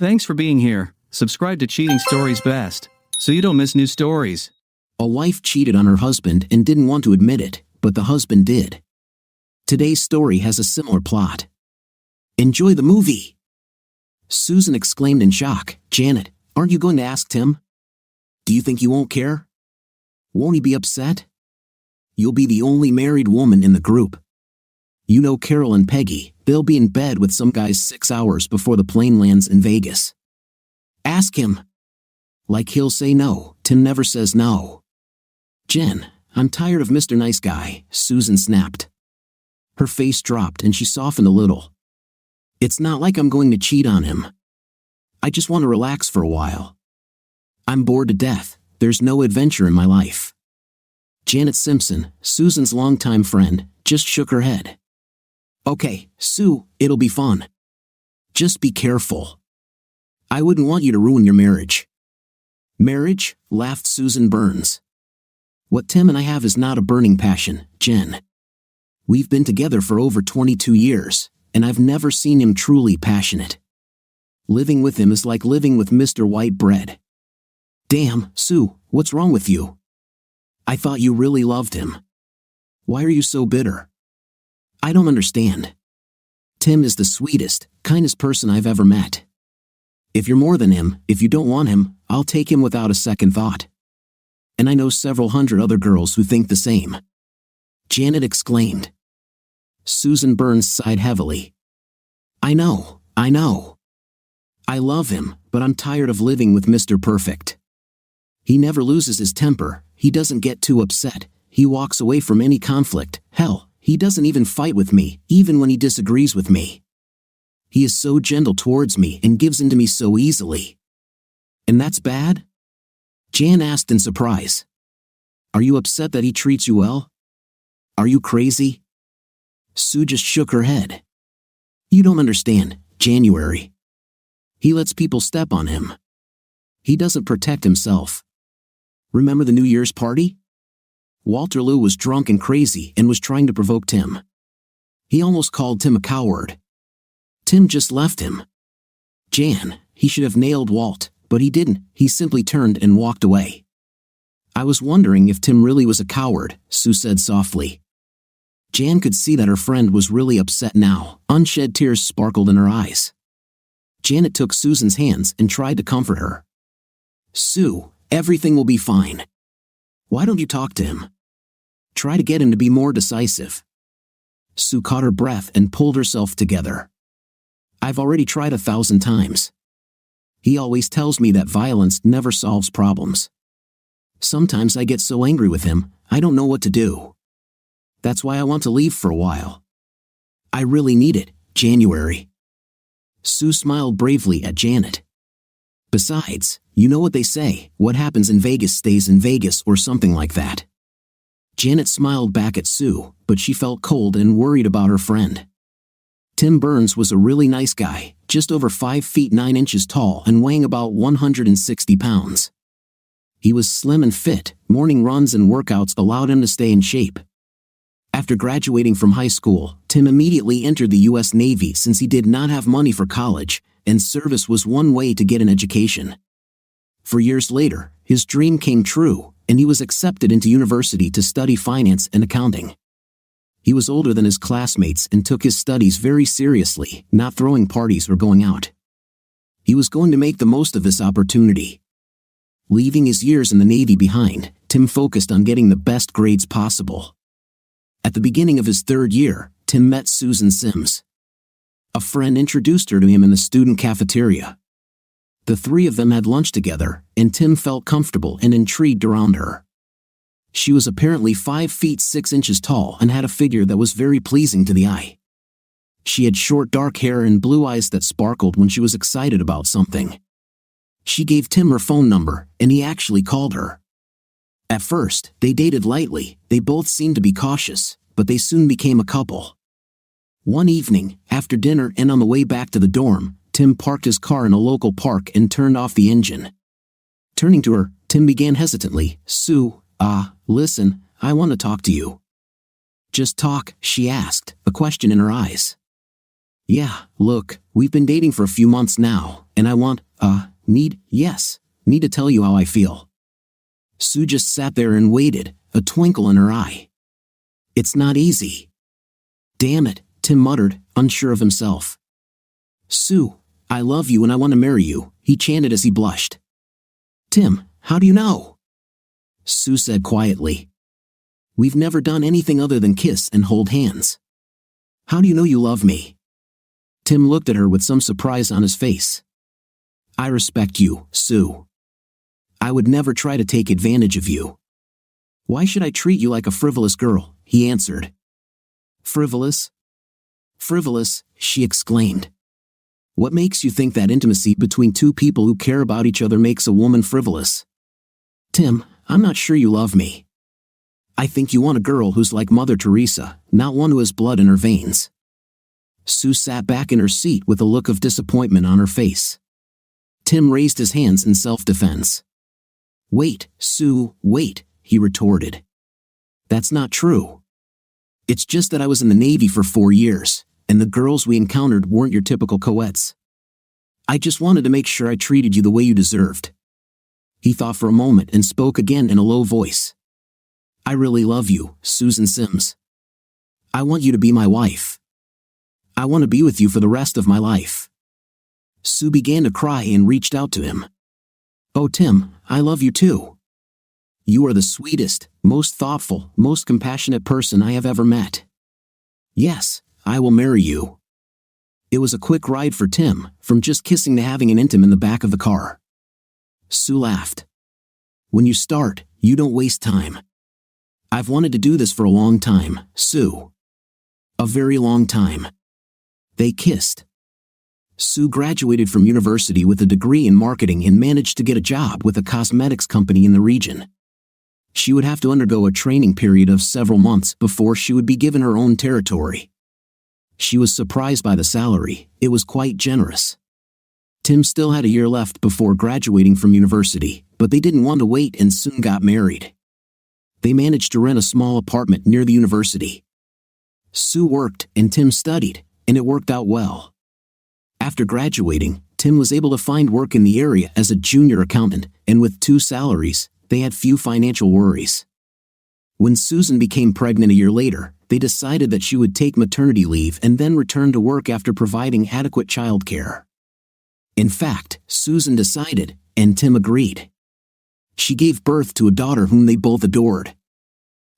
Thanks for being here. Subscribe to Cheating Stories Best, so you don't miss new stories. A wife cheated on her husband and didn't want to admit it, but the husband did. Today's story has a similar plot. Enjoy the movie! Susan exclaimed in shock. Janet, aren't you going to ask Tim? Do you think he won't care? Won't he be upset? You'll be the only married woman in the group. You know Carol and Peggy, they'll be in bed with some guys 6 hours before the plane lands in Vegas. Ask him. Like he'll say no. Tim never says no. Jen, I'm tired of Mr. Nice Guy, Susan snapped. Her face dropped and she softened a little. It's not like I'm going to cheat on him. I just want to relax for a while. I'm bored to death. There's no adventure in my life. Janet Simpson, Susan's longtime friend, just shook her head. Okay, Sue, it'll be fun. Just be careful. I wouldn't want you to ruin your marriage. Marriage? Laughed Susan Burns. What Tim and I have is not a burning passion, Jen. We've been together for over 22 years, and I've never seen him truly passionate. Living with him is like living with Mr. White Bread. Damn, Sue, what's wrong with you? I thought you really loved him. Why are you so bitter? I don't understand. Tim is the sweetest, kindest person I've ever met. If you're more than him, if you don't want him, I'll take him without a second thought. And I know several hundred other girls who think the same. Janet exclaimed. Susan Burns sighed heavily. I know. I love him, but I'm tired of living with Mr. Perfect. He never loses his temper, he doesn't get too upset, he walks away from any conflict, hell, he doesn't even fight with me, even when he disagrees with me. He is so gentle towards me and gives in to me so easily. And that's bad? Jan asked in surprise. Are you upset that he treats you well? Are you crazy? Sue just shook her head. You don't understand, January. He lets people step on him. He doesn't protect himself. Remember the New Year's party? Walter Lou was drunk and crazy and was trying to provoke Tim. He almost called Tim a coward. Tim just left him. Jan, he should have nailed Walt, but he didn't, he simply turned and walked away. I was wondering if Tim really was a coward, Sue said softly. Jan could see that her friend was really upset now. Unshed tears sparkled in her eyes. Janet took Susan's hands and tried to comfort her. Sue, everything will be fine. Why don't you talk to him? Try to get him to be more decisive. Sue caught her breath and pulled herself together. I've already tried 1,000 times. He always tells me that violence never solves problems. Sometimes I get so angry with him, I don't know what to do. That's why I want to leave for a while. I really need it, January. Sue smiled bravely at Janet. Besides, you know what they say, what happens in Vegas stays in Vegas or something like that. Janet smiled back at Sue, but she felt cold and worried about her friend. Tim Burns was a really nice guy, just over 5 feet 9 inches tall and weighing about 160 pounds. He was slim and fit, morning runs and workouts allowed him to stay in shape. After graduating from high school, Tim immediately entered the U.S. Navy since he did not have money for college, and service was one way to get an education. 4 years later, his dream came true, and he was accepted into university to study finance and accounting. He was older than his classmates and took his studies very seriously, not throwing parties or going out. He was going to make the most of this opportunity. Leaving his years in the Navy behind, Tim focused on getting the best grades possible. At the beginning of his 3rd year, Tim met Susan Sims. A friend introduced her to him in the student cafeteria. The 3 of them had lunch together, and Tim felt comfortable and intrigued around her. She was apparently 5 feet 6 inches tall and had a figure that was very pleasing to the eye. She had short dark hair and blue eyes that sparkled when she was excited about something. She gave Tim her phone number, and he actually called her. At first, they dated lightly, they both seemed to be cautious, but they soon became a couple. One evening, after dinner and on the way back to the dorm, Tim parked his car in a local park and turned off the engine. Turning to her, Tim began hesitantly, Sue, listen, I want to talk to you. Just talk, she asked, a question in her eyes. Yeah, look, we've been dating for a few months now, and I need to tell you how I feel. Sue just sat there and waited, a twinkle in her eye. It's not easy. Damn it, Tim muttered, unsure of himself. Sue, I love you and I want to marry you, he chanted as he blushed. Tim, how do you know? Sue said quietly. We've never done anything other than kiss and hold hands. How do you know you love me? Tim looked at her with some surprise on his face. I respect you, Sue. I would never try to take advantage of you. Why should I treat you like a frivolous girl? He answered. Frivolous? Frivolous, she exclaimed. What makes you think that intimacy between two people who care about each other makes a woman frivolous? Tim, I'm not sure you love me. I think you want a girl who's like Mother Teresa, not one who has blood in her veins. Sue sat back in her seat with a look of disappointment on her face. Tim raised his hands in self-defense. Wait, Sue, wait, he retorted. That's not true. It's just that I was in the Navy for 4 years, and the girls we encountered weren't your typical coeds. I just wanted to make sure I treated you the way you deserved. He thought for a moment and spoke again in a low voice. I really love you, Susan Sims. I want you to be my wife. I want to be with you for the rest of my life. Sue began to cry and reached out to him. Oh Tim, I love you too. You are the sweetest, most thoughtful, most compassionate person I have ever met. Yes, I will marry you. It was a quick ride for Tim, from just kissing to having an intim in the back of the car. Sue laughed. When you start, you don't waste time. I've wanted to do this for a long time, Sue. A very long time. They kissed. Sue graduated from university with a degree in marketing and managed to get a job with a cosmetics company in the region. She would have to undergo a training period of several months before she would be given her own territory. She was surprised by the salary, it was quite generous. Tim still had a year left before graduating from university, but they didn't want to wait and soon got married. They managed to rent a small apartment near the university. Sue worked and Tim studied, and it worked out well. After graduating, Tim was able to find work in the area as a junior accountant, and with 2 salaries, they had few financial worries. When Susan became pregnant a year later, they decided that she would take maternity leave and then return to work after providing adequate childcare. In fact, Susan decided, and Tim agreed. She gave birth to a daughter whom they both adored.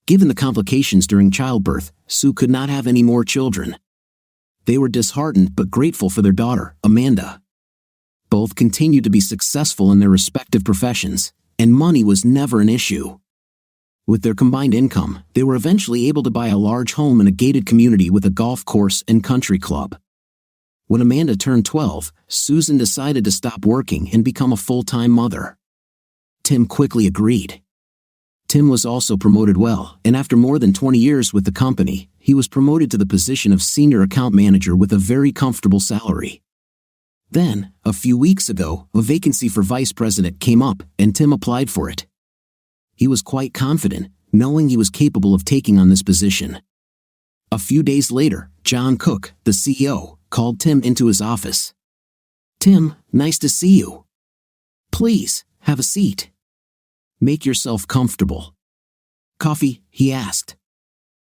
Given the complications during childbirth, Sue could not have any more children. They were disheartened but grateful for their daughter, Amanda. Both continued to be successful in their respective professions, and money was never an issue. With their combined income, they were eventually able to buy a large home in a gated community with a golf course and country club. When Amanda turned 12, Susan decided to stop working and become a full-time mother. Tim quickly agreed. Tim was also promoted well, and after more than 20 years with the company, he was promoted to the position of senior account manager with a very comfortable salary. Then, a few weeks ago, a vacancy for vice president came up, and Tim applied for it. He was quite confident, knowing he was capable of taking on this position. A few days later, John Cook, the CEO, called Tim into his office. Tim, nice to see you. Please, have a seat. Make yourself comfortable. Coffee? He asked.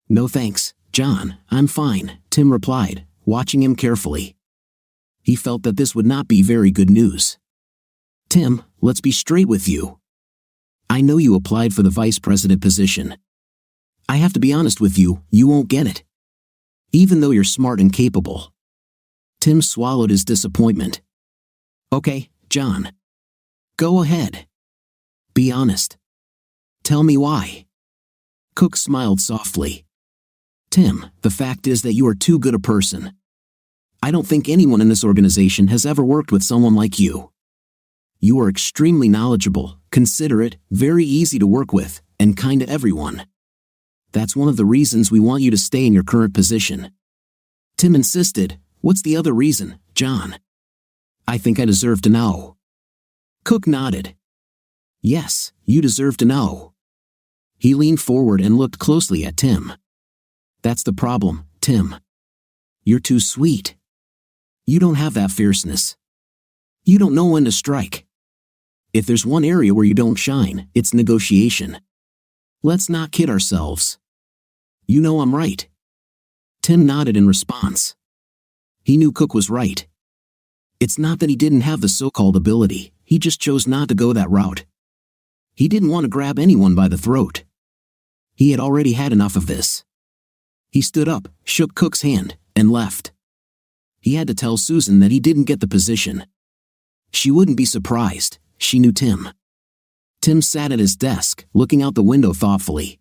No thanks, John, I'm fine, Tim replied, watching him carefully. He felt that this would not be very good news. Tim, let's be straight with you. I know you applied for the vice president position. I have to be honest with you, you won't get it. Even though you're smart and capable. Tim swallowed his disappointment. Okay, John. Go ahead. Be honest. Tell me why. Cook smiled softly. Tim, the fact is that you are too good a person. I don't think anyone in this organization has ever worked with someone like you. You are extremely knowledgeable, considerate, very easy to work with, and kind to everyone. That's one of the reasons we want you to stay in your current position. Tim insisted, what's the other reason, John? I think I deserve to know. Cook nodded. Yes, you deserve to know. He leaned forward and looked closely at Tim. That's the problem, Tim. You're too sweet. You don't have that fierceness. You don't know when to strike. If there's one area where you don't shine, it's negotiation. Let's not kid ourselves. You know I'm right." Tim nodded in response. He knew Cook was right. It's not that he didn't have the so-called ability, he just chose not to go that route. He didn't want to grab anyone by the throat. He had already had enough of this. He stood up, shook Cook's hand, and left. He had to tell Susan that he didn't get the position. She wouldn't be surprised, she knew Tim. Tim sat at his desk, looking out the window thoughtfully.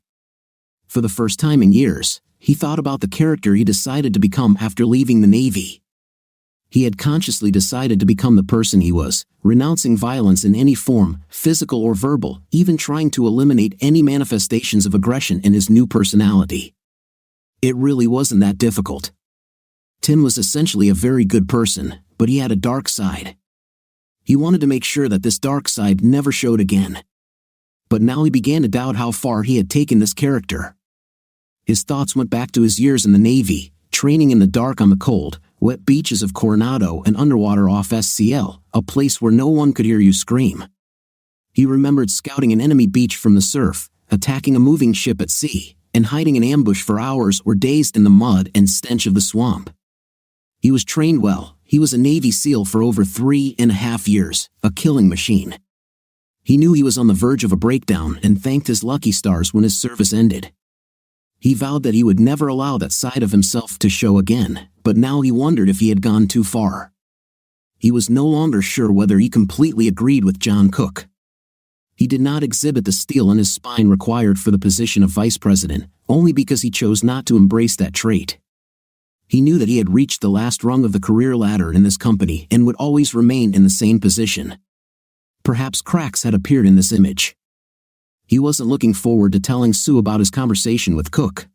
For the first time in years, he thought about the character he decided to become after leaving the Navy. He had consciously decided to become the person he was, renouncing violence in any form, physical or verbal, even trying to eliminate any manifestations of aggression in his new personality. It really wasn't that difficult. Tim was essentially a very good person, but he had a dark side. He wanted to make sure that this dark side never showed again. But now he began to doubt how far he had taken this character. His thoughts went back to his years in the Navy, training in the dark on the cold, wet beaches of Coronado and underwater off SCL, a place where no one could hear you scream. He remembered scouting an enemy beach from the surf, attacking a moving ship at sea, and hiding in ambush for hours or days in the mud and stench of the swamp. He was trained well. He was a Navy SEAL for over 3.5 years, a killing machine. He knew he was on the verge of a breakdown and thanked his lucky stars when his service ended. He vowed that he would never allow that side of himself to show again, but now he wondered if he had gone too far. He was no longer sure whether he completely agreed with John Cook. He did not exhibit the steel in his spine required for the position of vice president, only because he chose not to embrace that trait. He knew that he had reached the last rung of the career ladder in this company and would always remain in the same position. Perhaps cracks had appeared in this image. He wasn't looking forward to telling Sue about his conversation with Cook.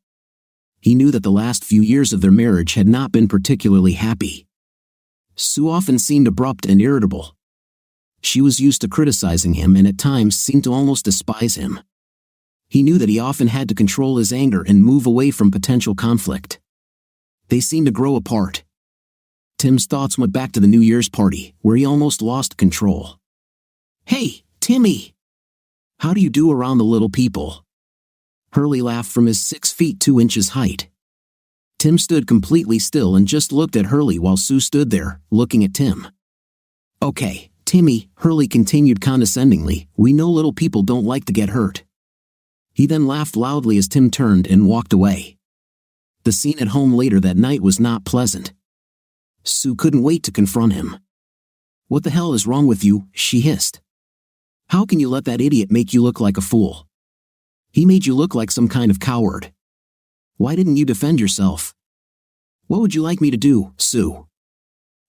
He knew that the last few years of their marriage had not been particularly happy. Sue often seemed abrupt and irritable. She was used to criticizing him and at times seemed to almost despise him. He knew that he often had to control his anger and move away from potential conflict. They seemed to grow apart. Tim's thoughts went back to the New Year's party, where he almost lost control. "Hey, Timmy! How do you do around the little people?" Hurley laughed from his 6 feet 2 inches height. Tim stood completely still and just looked at Hurley while Sue stood there, looking at Tim. "Okay, Timmy," Hurley continued condescendingly, "we know little people don't like to get hurt." He then laughed loudly as Tim turned and walked away. The scene at home later that night was not pleasant. Sue couldn't wait to confront him. "What the hell is wrong with you?" she hissed. "How can you let that idiot make you look like a fool? He made you look like some kind of coward. Why didn't you defend yourself?" "What would you like me to do, Sue?"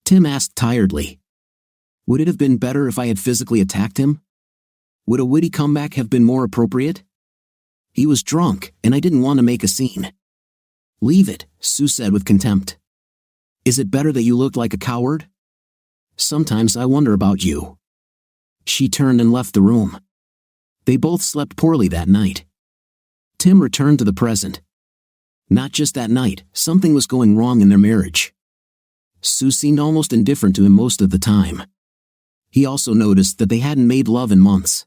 Tim asked tiredly. "Would it have been better if I had physically attacked him? Would a witty comeback have been more appropriate? He was drunk, and I didn't want to make a scene." "Leave it," Sue said with contempt. "Is it better that you looked like a coward? Sometimes I wonder about you." She turned and left the room. They both slept poorly that night. Tim returned to the present. Not just that night, something was going wrong in their marriage. Sue seemed almost indifferent to him most of the time. He also noticed that they hadn't made love in months.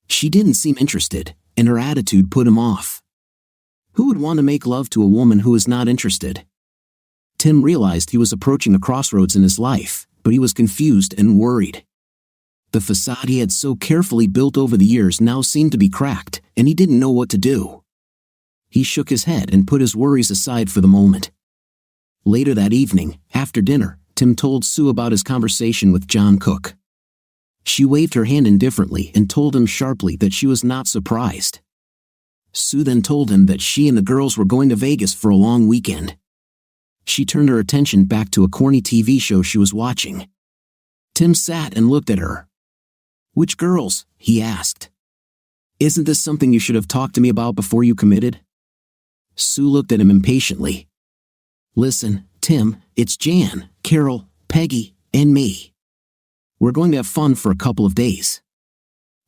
She didn't seem interested, and her attitude put him off. Who would want to make love to a woman who is not interested? Tim realized he was approaching a crossroads in his life, but he was confused and worried. The facade he had so carefully built over the years now seemed to be cracked, and he didn't know what to do. He shook his head and put his worries aside for the moment. Later that evening, after dinner, Tim told Sue about his conversation with John Cook. She waved her hand indifferently and told him sharply that she was not surprised. Sue then told him that she and the girls were going to Vegas for a long weekend. She turned her attention back to a corny TV show she was watching. Tim sat and looked at her. "Which girls?" he asked. "Isn't this something you should have talked to me about before you committed?" Sue looked at him impatiently. "Listen, Tim, it's Jan, Carol, Peggy, and me. We're going to have fun for a couple of days.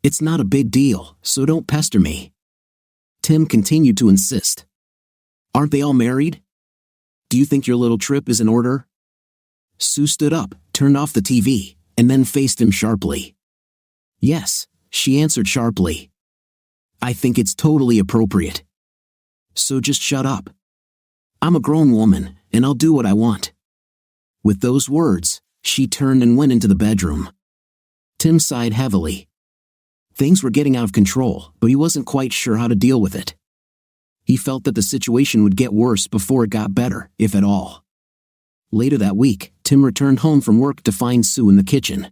It's not a big deal, so don't pester me." Tim continued to insist. "Aren't they all married? Do you think your little trip is in order?" Sue stood up, turned off the TV, and then faced him sharply. Yes, she answered sharply. I think it's totally appropriate. So just shut up. I'm a grown woman, and I'll do what I want. With those words, she turned and went into the bedroom. Tim sighed heavily. Things were getting out of control, but he wasn't quite sure how to deal with it. He felt that the situation would get worse before it got better, if at all. Later that week, Tim returned home from work to find Sue in the kitchen.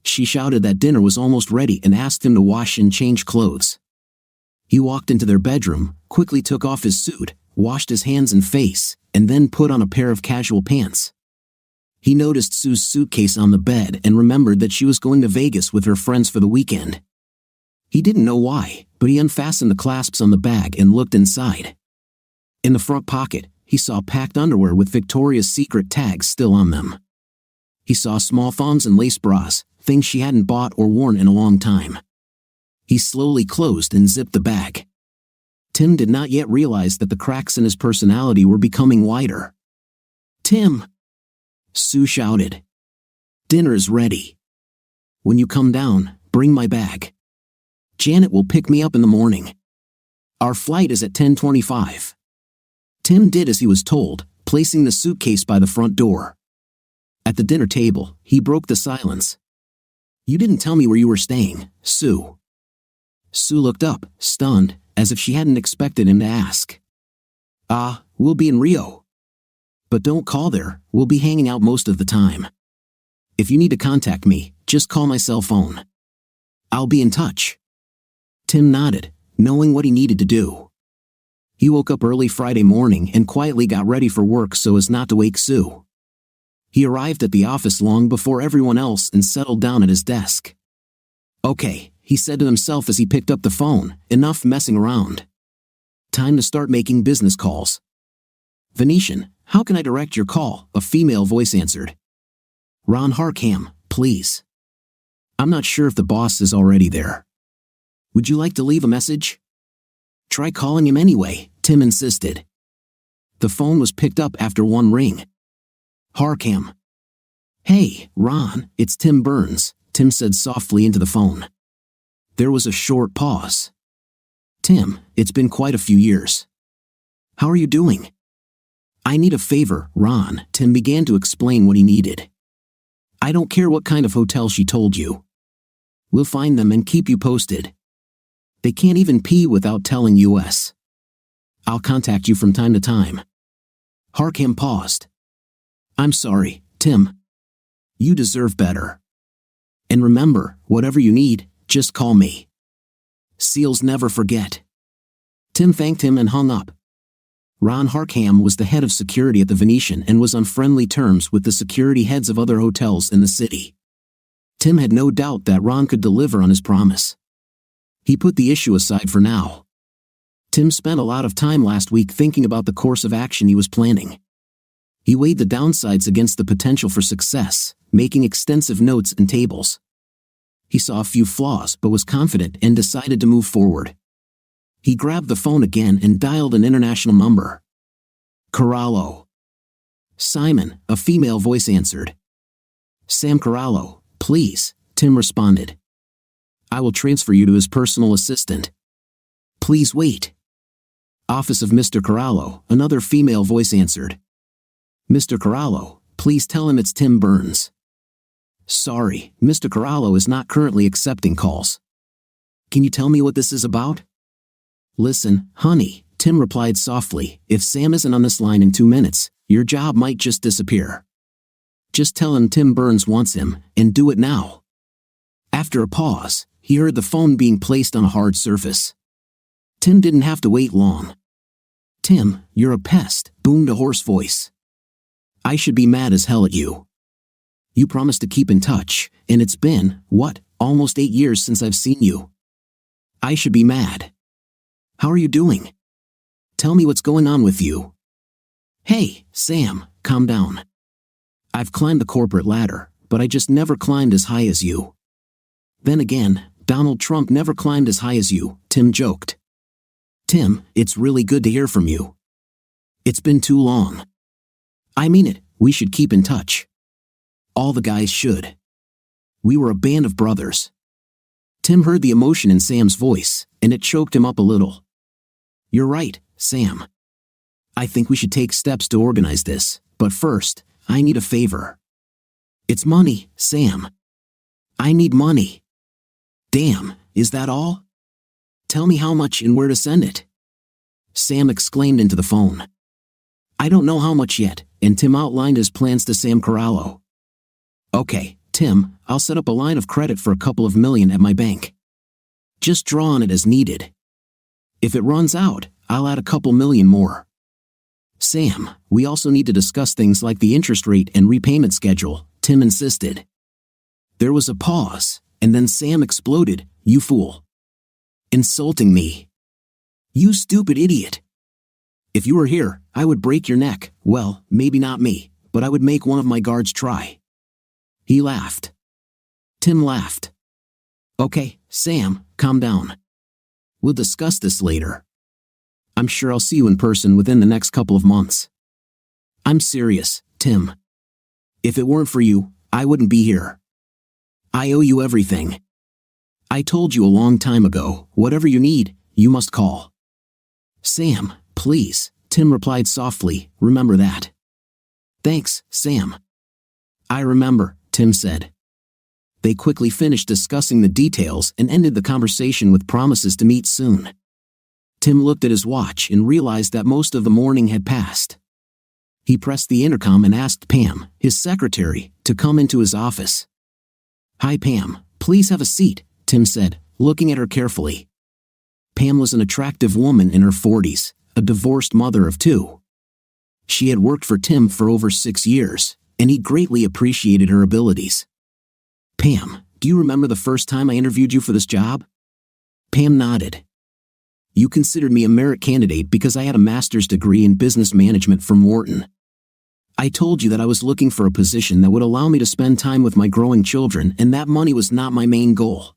She shouted that dinner was almost ready and asked him to wash and change clothes. He walked into their bedroom, quickly took off his suit, washed his hands and face, and then put on a pair of casual pants. He noticed Sue's suitcase on the bed and remembered that she was going to Vegas with her friends for the weekend. He didn't know why, but he unfastened the clasps on the bag and looked inside. In the front pocket, he saw packed underwear with Victoria's Secret tags still on them. He saw small thongs and lace bras, things she hadn't bought or worn in a long time. He slowly closed and zipped the bag. Tim did not yet realize that the cracks in his personality were becoming wider. Tim! Sue shouted. Dinner is ready. When you come down, bring my bag. Janet will pick me up in the morning. Our flight is at 10:25. Tim did as he was told, placing the suitcase by the front door. At the dinner table, he broke the silence. You didn't tell me where you were staying, Sue. Sue looked up, stunned, as if she hadn't expected him to ask. We'll be in Rio. But don't call there, we'll be hanging out most of the time. If you need to contact me, just call my cell phone. I'll be in touch. Tim nodded, knowing what he needed to do. He woke up early Friday morning and quietly got ready for work so as not to wake Sue. He arrived at the office long before everyone else and settled down at his desk. Okay, he said to himself as he picked up the phone, enough messing around. Time to start making business calls. Venetian, how can I direct your call? A female voice answered. Ron Harkham, please. I'm not sure if the boss is already there. Would you like to leave a message? Try calling him anyway, Tim insisted. The phone was picked up after one ring. Harkham. Hey, Ron, it's Tim Burns, Tim said softly into the phone. There was a short pause. Tim, it's been quite a few years. How are you doing? I need a favor, Ron, Tim began to explain what he needed. I don't care what kind of hotel she told you. We'll find them and keep you posted. They can't even pee without telling us. I'll contact you from time to time. Harkham paused. I'm sorry, Tim. You deserve better. And remember, whatever you need, just call me. Seals never forget. Tim thanked him and hung up. Ron Harkham was the head of security at the Venetian and was on friendly terms with the security heads of other hotels in the city. Tim had no doubt that Ron could deliver on his promise. He put the issue aside for now. Tim spent a lot of time last week thinking about the course of action he was planning. He weighed the downsides against the potential for success, making extensive notes and tables. He saw a few flaws but was confident and decided to move forward. He grabbed the phone again and dialed an international number. Corallo. Simon, a female voice answered. Sam Corallo, please, Tim responded. I will transfer you to his personal assistant. Please wait. Office of Mr. Corallo, another female voice answered. Mr. Corallo, please tell him it's Tim Burns. Sorry, Mr. Corallo is not currently accepting calls. Can you tell me what this is about? Listen, honey, Tim replied softly, if Sam isn't on this line in 2 minutes, your job might just disappear. Just tell him Tim Burns wants him, and do it now. After a pause, he heard the phone being placed on a hard surface. Tim didn't have to wait long. Tim, you're a pest, boomed a hoarse voice. I should be mad as hell at you. You promised to keep in touch, and it's been, almost 8 years since I've seen you. I should be mad. How are you doing? Tell me what's going on with you. Hey, Sam, calm down. I've climbed the corporate ladder, but I just never climbed as high as you. Then again, Donald Trump never climbed as high as you, Tim joked. Tim, it's really good to hear from you. It's been too long. I mean it, we should keep in touch. All the guys should. We were a band of brothers. Tim heard the emotion in Sam's voice, and it choked him up a little. You're right, Sam. I think we should take steps to organize this, but first, I need a favor. It's money, Sam. I need money. Damn, is that all? Tell me how much and where to send it. Sam exclaimed into the phone. I don't know how much yet, and Tim outlined his plans to Sam Corallo. Okay, Tim, I'll set up a line of credit for a couple of million at my bank. Just draw on it as needed. If it runs out, I'll add a couple million more. Sam, we also need to discuss things like the interest rate and repayment schedule, Tim insisted. There was a pause, and then Sam exploded, You fool. Insulting me. You stupid idiot. If you were here, I would break your neck. Well, maybe not me, but I would make one of my guards try. He laughed. Tim laughed. Okay, Sam, calm down. We'll discuss this later. I'm sure I'll see you in person within the next couple of months. I'm serious, Tim. If it weren't for you, I wouldn't be here. I owe you everything. I told you a long time ago, whatever you need, you must call. Sam, please, Tim replied softly, remember that. Thanks, Sam. I remember, Tim said. They quickly finished discussing the details and ended the conversation with promises to meet soon. Tim looked at his watch and realized that most of the morning had passed. He pressed the intercom and asked Pam, his secretary, to come into his office. Hi Pam, please have a seat, Tim said, looking at her carefully. Pam was an attractive woman in her 40s, a divorced mother of 2. She had worked for Tim for over 6 years, and he greatly appreciated her abilities. Pam, do you remember the first time I interviewed you for this job? Pam nodded. You considered me a merit candidate because I had a master's degree in business management from Wharton. I told you that I was looking for a position that would allow me to spend time with my growing children, and that money was not my main goal.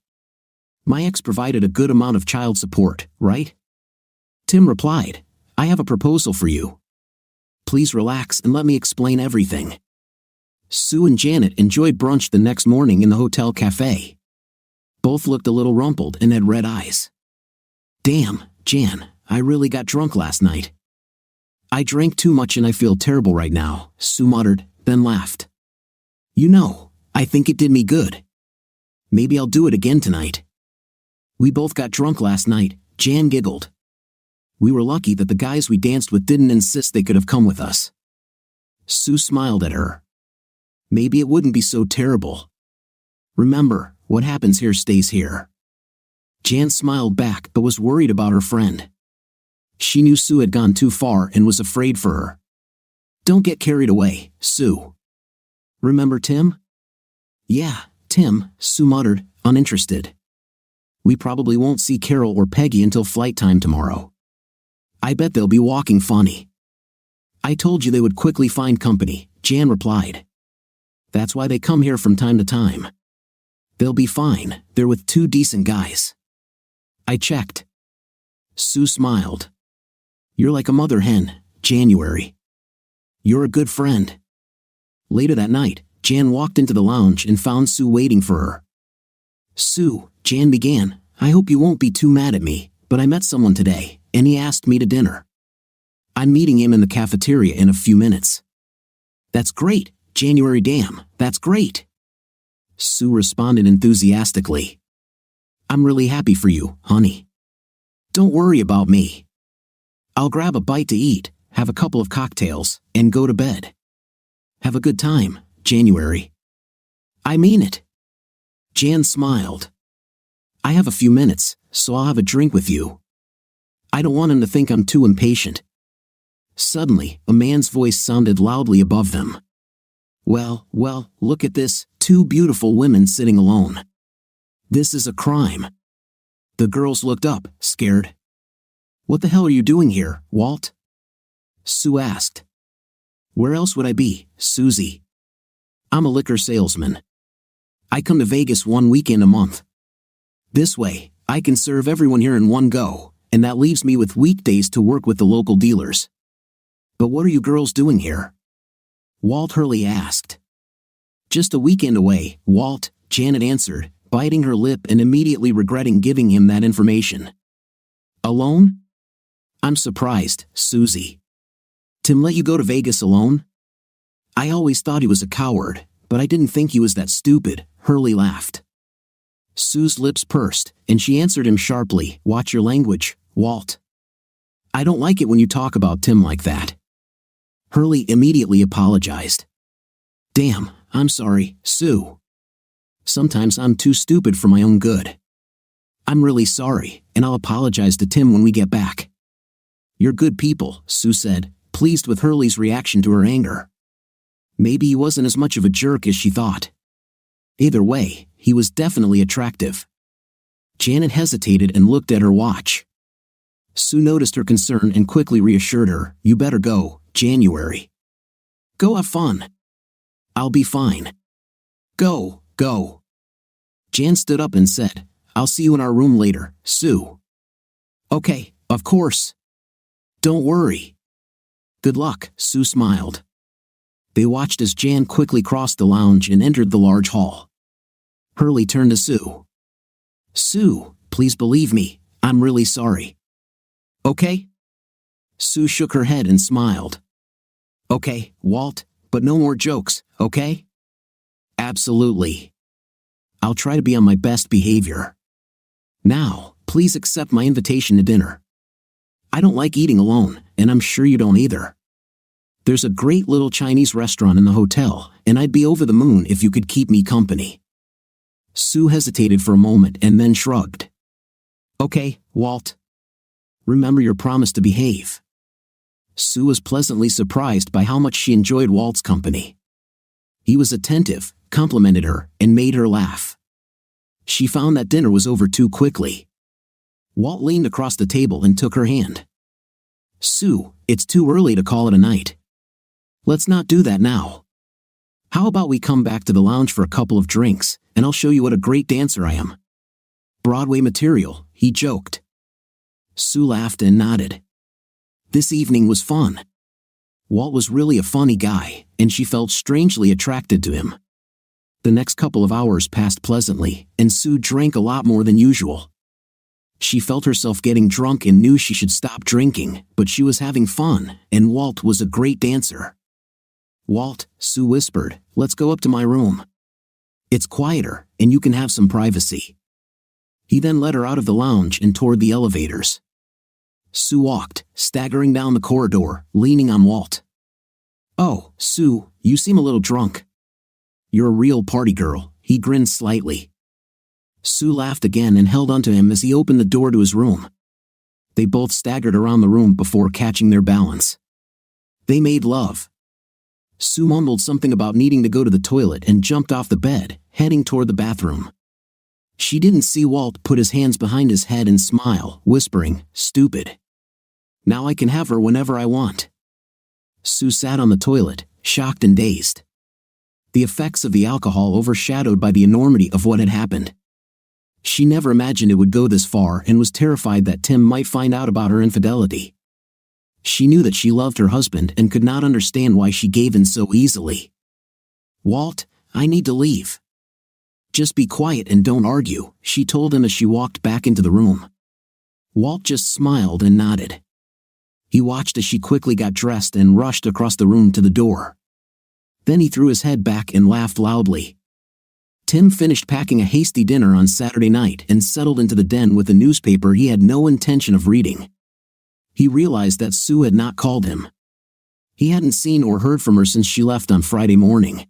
My ex provided a good amount of child support, right? Tim replied, I have a proposal for you. Please relax and let me explain everything. Sue and Janet enjoyed brunch the next morning in the hotel cafe. Both looked a little rumpled and had red eyes. Damn, Jan, I really got drunk last night. I drank too much and I feel terrible right now, Sue muttered, then laughed. You know, I think it did me good. Maybe I'll do it again tonight. We both got drunk last night, Jan giggled. We were lucky that the guys we danced with didn't insist they could have come with us. Sue smiled at her. Maybe it wouldn't be so terrible. Remember, what happens here stays here. Jan smiled back but was worried about her friend. She knew Sue had gone too far and was afraid for her. Don't get carried away, Sue. Remember Tim? Yeah, Tim, Sue muttered, uninterested. We probably won't see Carol or Peggy until flight time tomorrow. I bet they'll be walking funny. I told you they would quickly find company, Jan replied. That's why they come here from time to time. They'll be fine, they're with 2 decent guys. I checked. Sue smiled. You're like a mother hen, January. You're a good friend. Later that night, Jan walked into the lounge and found Sue waiting for her. Sue, Jan began, I hope you won't be too mad at me, but I met someone today, and he asked me to dinner. I'm meeting him in the cafeteria in a few minutes. That's great, January damn, that's great. Sue responded enthusiastically. I'm really happy for you, honey. Don't worry about me. I'll grab a bite to eat, have a couple of cocktails, and go to bed. Have a good time, January. I mean it. Jan smiled. I have a few minutes, so I'll have a drink with you. I don't want him to think I'm too impatient. Suddenly, a man's voice sounded loudly above them. Well, look at this, 2 beautiful women sitting alone. This is a crime. The girls looked up, scared. What the hell are you doing here, Walt? Sue asked. Where else would I be, Susie? I'm a liquor salesman. I come to Vegas 1 weekend a month. This way, I can serve everyone here in one go, and that leaves me with weekdays to work with the local dealers. But what are you girls doing here? Walt Hurley asked. Just a weekend away, Walt, Janet answered, biting her lip and immediately regretting giving him that information. Alone? I'm surprised, Susie. Tim let you go to Vegas alone? I always thought he was a coward, but I didn't think he was that stupid, Hurley laughed. Sue's lips pursed, and she answered him sharply, watch your language, Walt. I don't like it when you talk about Tim like that. Hurley immediately apologized. Damn, I'm sorry, Sue. Sometimes I'm too stupid for my own good. I'm really sorry, and I'll apologize to Tim when we get back. You're good people, Sue said, pleased with Hurley's reaction to her anger. Maybe he wasn't as much of a jerk as she thought. Either way, he was definitely attractive. Janet hesitated and looked at her watch. Sue noticed her concern and quickly reassured her, you better go, January. Go have fun. I'll be fine. Go. Jan stood up and said, I'll see you in our room later, Sue. Okay, of course. Don't worry. Good luck, Sue smiled. They watched as Jan quickly crossed the lounge and entered the large hall. Hurley turned to Sue. Sue, please believe me, I'm really sorry. Okay? Sue shook her head and smiled. Okay, Walt, but no more jokes, okay? Absolutely. I'll try to be on my best behavior. Now, please accept my invitation to dinner. I don't like eating alone, and I'm sure you don't either. There's a great little Chinese restaurant in the hotel, and I'd be over the moon if you could keep me company. Sue hesitated for a moment and then shrugged. Okay, Walt. Remember your promise to behave. Sue was pleasantly surprised by how much she enjoyed Walt's company. He was attentive, complimented her, and made her laugh. She found that dinner was over too quickly. Walt leaned across the table and took her hand. Sue, it's too early to call it a night. Let's not do that now. How about we come back to the lounge for a couple of drinks, and I'll show you what a great dancer I am. Broadway material, he joked. Sue laughed and nodded. This evening was fun. Walt was really a funny guy, and she felt strangely attracted to him. The next couple of hours passed pleasantly, and Sue drank a lot more than usual. She felt herself getting drunk and knew she should stop drinking, but she was having fun, and Walt was a great dancer. Walt, Sue whispered, let's go up to my room. It's quieter, and you can have some privacy. He then led her out of the lounge and toward the elevators. Sue walked, staggering down the corridor, leaning on Walt. Oh, Sue, you seem a little drunk. You're a real party girl, he grinned slightly. Sue laughed again and held onto him as he opened the door to his room. They both staggered around the room before catching their balance. They made love. Sue mumbled something about needing to go to the toilet and jumped off the bed, heading toward the bathroom. She didn't see Walt put his hands behind his head and smile, whispering, stupid. Now I can have her whenever I want. Sue sat on the toilet, shocked and dazed. The effects of the alcohol overshadowed by the enormity of what had happened. She never imagined it would go this far and was terrified that Tim might find out about her infidelity. She knew that she loved her husband and could not understand why she gave in so easily. Walt, I need to leave. Just be quiet and don't argue, she told him as she walked back into the room. Walt just smiled and nodded. He watched as she quickly got dressed and rushed across the room to the door. Then he threw his head back and laughed loudly. Tim finished packing a hasty dinner on Saturday night and settled into the den with a newspaper he had no intention of reading. He realized that Sue had not called him. He hadn't seen or heard from her since she left on Friday morning.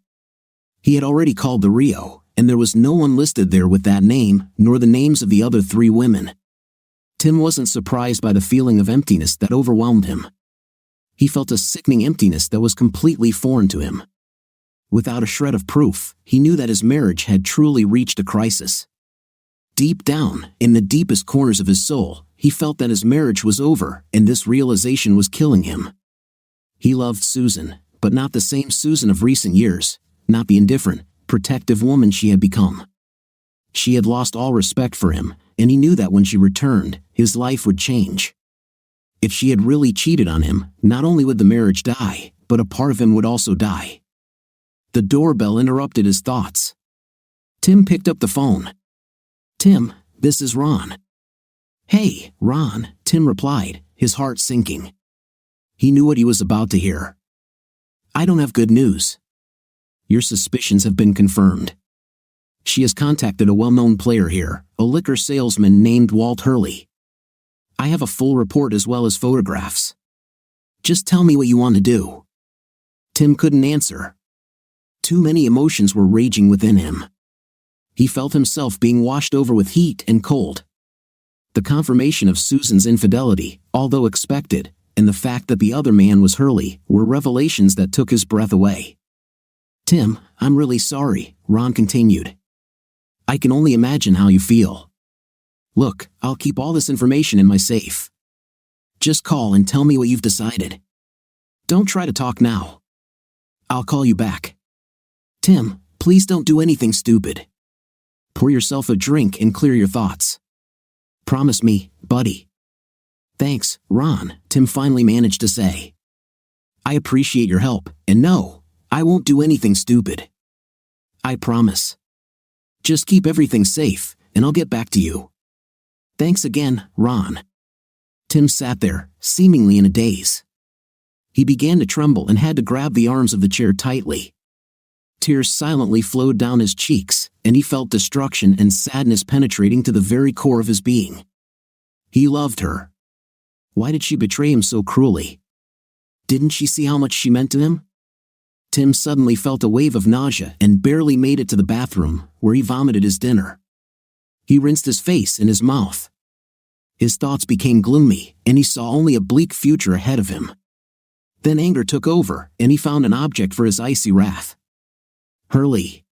He had already called the Rio, and there was no one listed there with that name, nor the names of the other 3 women. Tim wasn't surprised by the feeling of emptiness that overwhelmed him. He felt a sickening emptiness that was completely foreign to him. Without a shred of proof, he knew that his marriage had truly reached a crisis. Deep down, in the deepest corners of his soul, he felt that his marriage was over, and this realization was killing him. He loved Susan, but not the same Susan of recent years, not the indifferent, protective woman she had become. She had lost all respect for him, and he knew that when she returned, his life would change. If she had really cheated on him, not only would the marriage die, but a part of him would also die. The doorbell interrupted his thoughts. Tim picked up the phone. "Tim, this is Ron." "Hey, Ron," Tim replied, his heart sinking. He knew what he was about to hear. "I don't have good news. Your suspicions have been confirmed. She has contacted a well-known player here, a liquor salesman named Walt Hurley. I have a full report as well as photographs. Just tell me what you want to do." Tim couldn't answer. Too many emotions were raging within him. He felt himself being washed over with heat and cold. The confirmation of Susan's infidelity, although expected, and the fact that the other man was Hurley, were revelations that took his breath away. "Tim, I'm really sorry," Ron continued. "I can only imagine how you feel. Look, I'll keep all this information in my safe. Just call and tell me what you've decided. Don't try to talk now. I'll call you back. Tim, please don't do anything stupid. Pour yourself a drink and clear your thoughts. Promise me, buddy." "Thanks, Ron," Tim finally managed to say. "I appreciate your help, and no, I won't do anything stupid. I promise. Just keep everything safe, and I'll get back to you." "Thanks again, Ron." Tim sat there, seemingly in a daze. He began to tremble and had to grab the arms of the chair tightly. Tears silently flowed down his cheeks, and he felt destruction and sadness penetrating to the very core of his being. He loved her. Why did she betray him so cruelly? Didn't she see how much she meant to him? Tim suddenly felt a wave of nausea and barely made it to the bathroom, where he vomited his dinner. He rinsed his face and his mouth. His thoughts became gloomy, and he saw only a bleak future ahead of him. Then anger took over, and he found an object for his icy wrath. Hurley.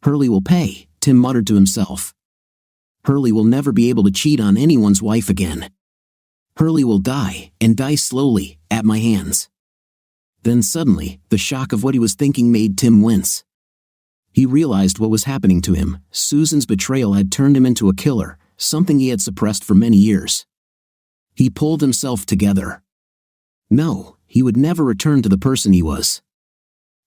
Hurley will pay, Tim muttered to himself. Hurley will never be able to cheat on anyone's wife again. Hurley will die, and die slowly, at my hands. Then suddenly, the shock of what he was thinking made Tim wince. He realized what was happening to him. Susan's betrayal had turned him into a killer, something he had suppressed for many years. He pulled himself together. No, he would never return to the person he was.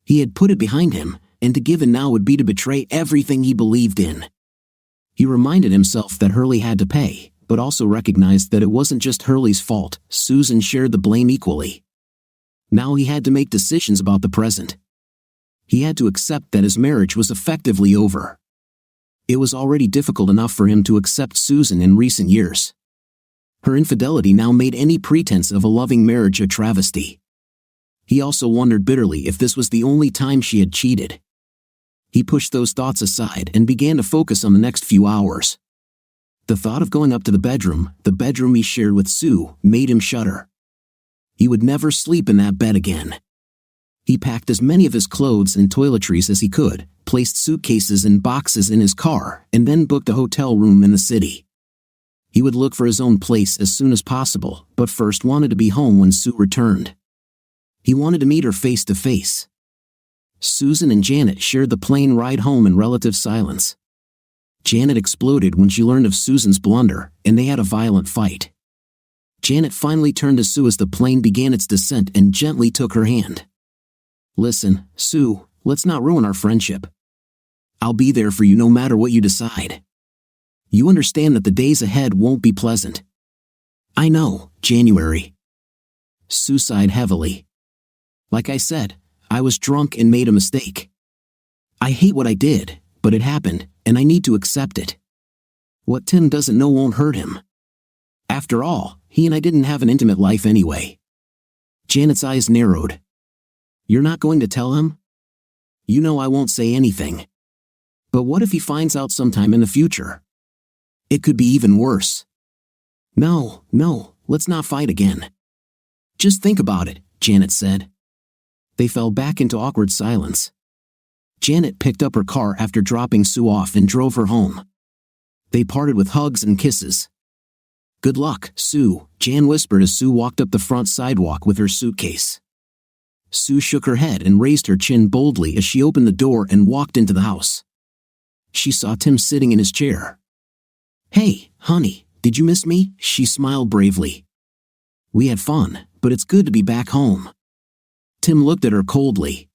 He had put it behind him, and to give in now would be to betray everything he believed in. He reminded himself that Hurley had to pay, but also recognized that it wasn't just Hurley's fault. Susan shared the blame equally. Now he had to make decisions about the present. He had to accept that his marriage was effectively over. It was already difficult enough for him to accept Susan in recent years. Her infidelity now made any pretense of a loving marriage a travesty. He also wondered bitterly if this was the only time she had cheated. He pushed those thoughts aside and began to focus on the next few hours. The thought of going up to the bedroom he shared with Sue, made him shudder. He would never sleep in that bed again. He packed as many of his clothes and toiletries as he could, placed suitcases and boxes in his car, and then booked a hotel room in the city. He would look for his own place as soon as possible, but first wanted to be home when Sue returned. He wanted to meet her face to face. Susan and Janet shared the plane ride home in relative silence. Janet exploded when she learned of Susan's blunder, and they had a violent fight. Janet finally turned to Sue as the plane began its descent and gently took her hand. "Listen, Sue, let's not ruin our friendship. I'll be there for you no matter what you decide. You understand that the days ahead won't be pleasant." "I know, January." Sue sighed heavily. "Like I said, I was drunk and made a mistake. I hate what I did, but it happened, and I need to accept it. What Tim doesn't know won't hurt him. After all, he and I didn't have an intimate life anyway." Janet's eyes narrowed. "You're not going to tell him?" "You know I won't say anything. But what if he finds out sometime in the future? It could be even worse." No, let's not fight again." "Just think about it," Janet said. They fell back into awkward silence. Janet picked up her car after dropping Sue off and drove her home. They parted with hugs and kisses. "Good luck, Sue," Jan whispered as Sue walked up the front sidewalk with her suitcase. Sue shook her head and raised her chin boldly as she opened the door and walked into the house. She saw Tim sitting in his chair. "Hey, honey, did you miss me?" She smiled bravely. "We had fun, but it's good to be back home." Tim looked at her coldly.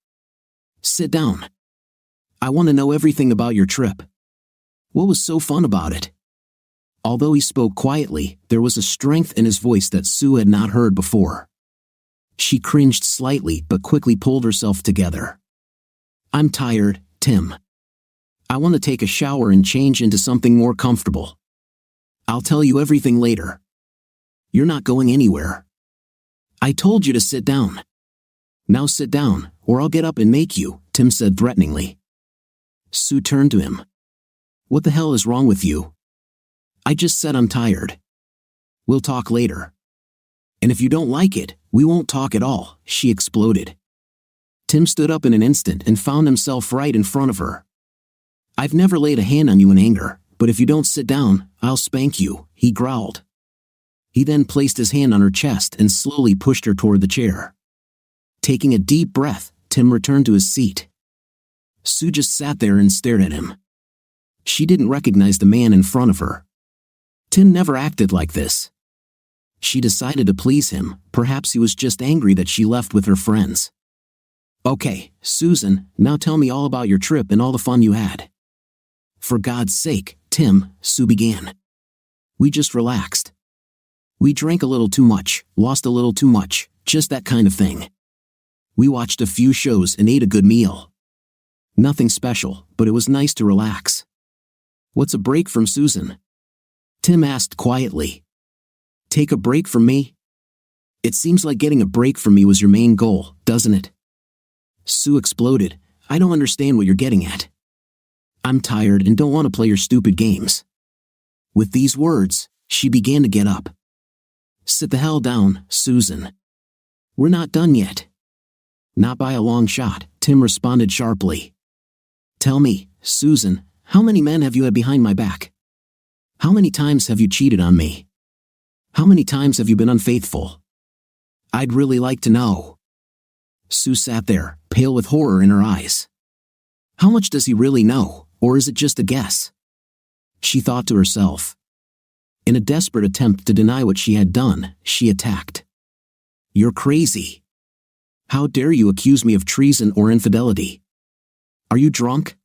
Sit down. I want to know everything about your trip. What was so fun about it? Although he spoke quietly, there was a strength in his voice that Sue had not heard before. She cringed slightly but quickly pulled herself together. I'm tired, Tim. I want to take a shower and change into something more comfortable. I'll tell you everything later. You're not going anywhere. I told you to sit down. Now sit down, or I'll get up and make you, Tim said threateningly. Sue turned to him. What the hell is wrong with you? I just said I'm tired. We'll talk later. And if you don't like it, we won't talk at all, she exploded. Tim stood up in an instant and found himself right in front of her. I've never laid a hand on you in anger, but if you don't sit down, I'll spank you, he growled. He then placed his hand on her chest and slowly pushed her toward the chair. Taking a deep breath, Tim returned to his seat. Sue just sat there and stared at him. She didn't recognize the man in front of her. Tim never acted like this. She decided to please him. Perhaps he was just angry that she left with her friends. Okay, Susan, now tell me all about your trip and all the fun you had. For God's sake, Tim, Sue began. We just relaxed. We drank a little too much, lost a little too much, just that kind of thing. We watched a few shows and ate a good meal. Nothing special, but it was nice to relax. What's a break from Susan? Tim asked quietly. Take a break from me? It seems like getting a break from me was your main goal, doesn't it? Sue exploded. I don't understand what you're getting at. I'm tired and don't want to play your stupid games. With these words, she began to get up. Sit the hell down, Susan. We're not done yet. Not by a long shot, Tim responded sharply. Tell me, Susan, how many men have you had behind my back? How many times have you cheated on me? How many times have you been unfaithful? I'd really like to know. Sue sat there, pale with horror in her eyes. How much does he really know, or is it just a guess? She thought to herself. In a desperate attempt to deny what she had done, she attacked. You're crazy. How dare you accuse me of treason or infidelity? Are you drunk?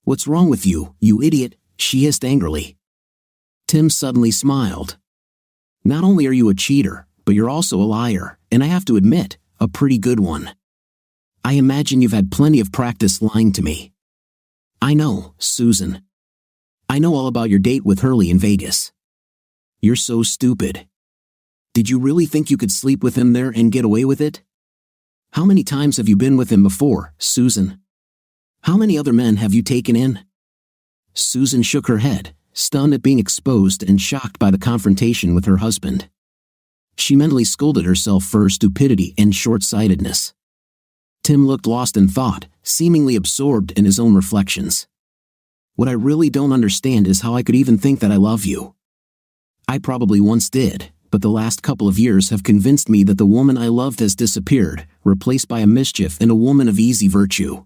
What's wrong with you, you idiot? She hissed angrily. Tim suddenly smiled. Not only are you a cheater, but you're also a liar, and I have to admit, a pretty good one. I imagine you've had plenty of practice lying to me. I know, Susan. I know all about your date with Hurley in Vegas. You're so stupid. Did you really think you could sleep with him there and get away with it? How many times have you been with him before, Susan? How many other men have you taken in? Susan shook her head, stunned at being exposed and shocked by the confrontation with her husband. She mentally scolded herself for her stupidity and short-sightedness. Tim looked lost in thought, seemingly absorbed in his own reflections. What I really don't understand is how I could even think that I love you. I probably once did, but the last couple of years have convinced me that the woman I loved has disappeared, replaced by a mischief and a woman of easy virtue.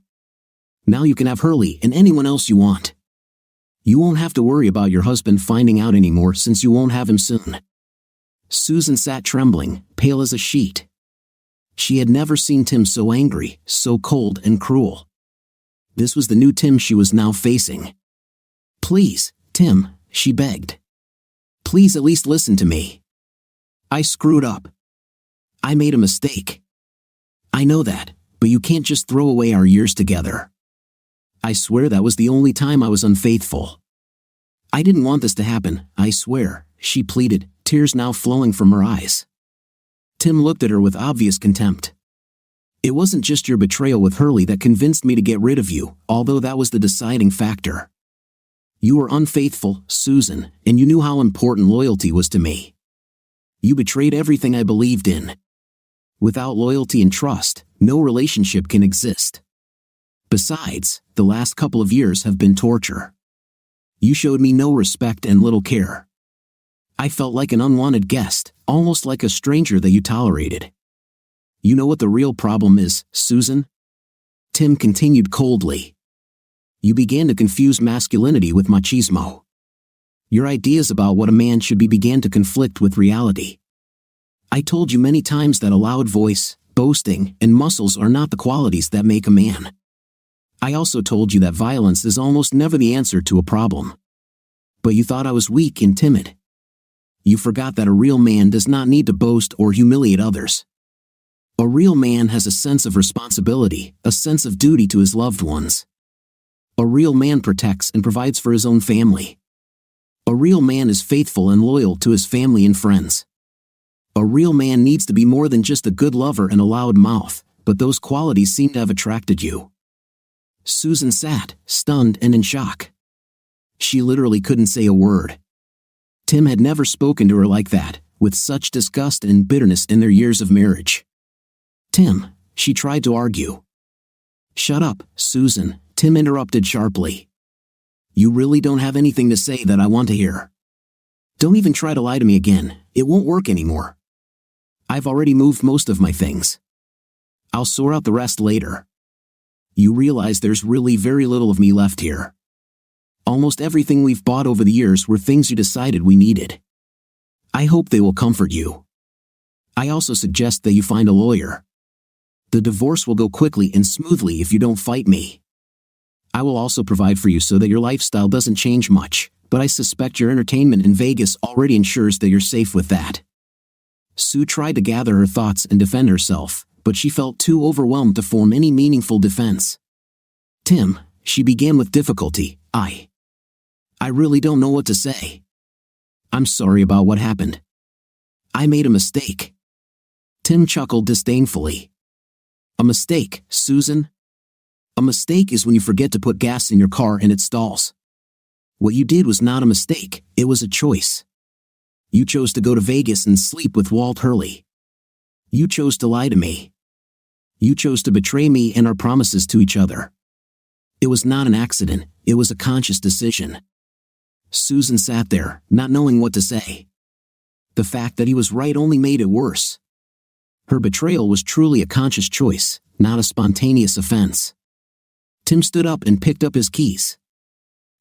Now you can have Hurley and anyone else you want. You won't have to worry about your husband finding out anymore since you won't have him soon. Susan sat trembling, pale as a sheet. She had never seen Tim so angry, so cold and cruel. This was the new Tim she was now facing. Please, Tim, she begged. Please at least listen to me. I screwed up. I made a mistake. I know that, but you can't just throw away our years together. I swear that was the only time I was unfaithful. I didn't want this to happen, I swear, she pleaded, tears now flowing from her eyes. Tim looked at her with obvious contempt. It wasn't just your betrayal with Hurley that convinced me to get rid of you, although that was the deciding factor. You were unfaithful, Susan, and you knew how important loyalty was to me. You betrayed everything I believed in. Without loyalty and trust, no relationship can exist. Besides, the last couple of years have been torture. You showed me no respect and little care. I felt like an unwanted guest, almost like a stranger that you tolerated. You know what the real problem is, Susan? Tim continued coldly. You began to confuse masculinity with machismo. Your ideas about what a man should be began to conflict with reality. I told you many times that a loud voice, boasting, and muscles are not the qualities that make a man. I also told you that violence is almost never the answer to a problem. But you thought I was weak and timid. You forgot that a real man does not need to boast or humiliate others. A real man has a sense of responsibility, a sense of duty to his loved ones. A real man protects and provides for his own family. A real man is faithful and loyal to his family and friends. A real man needs to be more than just a good lover and a loud mouth, but those qualities seem to have attracted you. Susan sat, stunned and in shock. She literally couldn't say a word. Tim had never spoken to her like that, with such disgust and bitterness in their years of marriage. Tim, she tried to argue. Shut up, Susan, Tim interrupted sharply. You really don't have anything to say that I want to hear. Don't even try to lie to me again, it won't work anymore. I've already moved most of my things. I'll sort out the rest later. You realize there's really very little of me left here. Almost everything we've bought over the years were things you decided we needed. I hope they will comfort you. I also suggest that you find a lawyer. The divorce will go quickly and smoothly if you don't fight me. I will also provide for you so that your lifestyle doesn't change much, but I suspect your entertainment in Vegas already ensures that you're safe with that. Sue tried to gather her thoughts and defend herself, but she felt too overwhelmed to form any meaningful defense. Tim, she began with difficulty, I really don't know what to say. I'm sorry about what happened. I made a mistake. Tim chuckled disdainfully. A mistake, Susan? A mistake is when you forget to put gas in your car and it stalls. What you did was not a mistake, it was a choice. You chose to go to Vegas and sleep with Walt Hurley. You chose to lie to me. You chose to betray me and our promises to each other. It was not an accident, it was a conscious decision. Susan sat there, not knowing what to say. The fact that he was right only made it worse. Her betrayal was truly a conscious choice, not a spontaneous offense. Tim stood up and picked up his keys.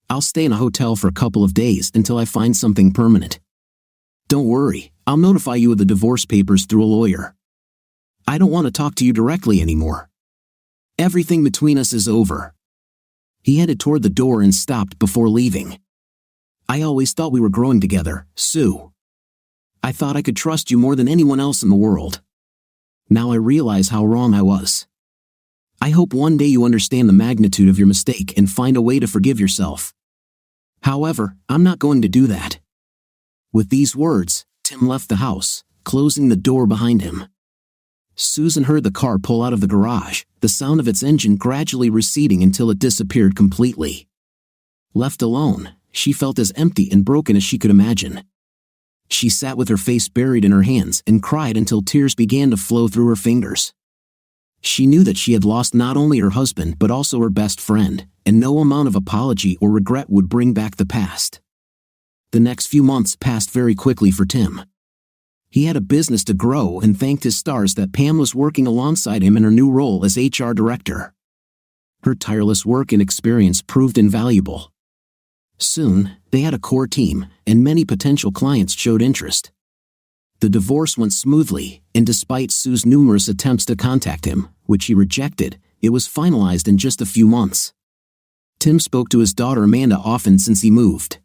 I'll stay in a hotel for a couple of days until I find something permanent. Don't worry, I'll notify you of the divorce papers through a lawyer. I don't want to talk to you directly anymore. Everything between us is over. He headed toward the door and stopped before leaving. I always thought we were growing together, Sue. I thought I could trust you more than anyone else in the world. Now I realize how wrong I was. I hope one day you understand the magnitude of your mistake and find a way to forgive yourself. However, I'm not going to do that. With these words, Tim left the house, closing the door behind him. Susan heard the car pull out of the garage, the sound of its engine gradually receding until it disappeared completely. Left alone, she felt as empty and broken as she could imagine. She sat with her face buried in her hands and cried until tears began to flow through her fingers. She knew that she had lost not only her husband but also her best friend, and no amount of apology or regret would bring back the past. The next few months passed very quickly for Tim. He had a business to grow and thanked his stars that Pam was working alongside him in her new role as HR director. Her tireless work and experience proved invaluable. Soon, they had a core team, and many potential clients showed interest. The divorce went smoothly, and despite Sue's numerous attempts to contact him, which he rejected, it was finalized in just a few months. Tim spoke to his daughter Amanda often since he moved.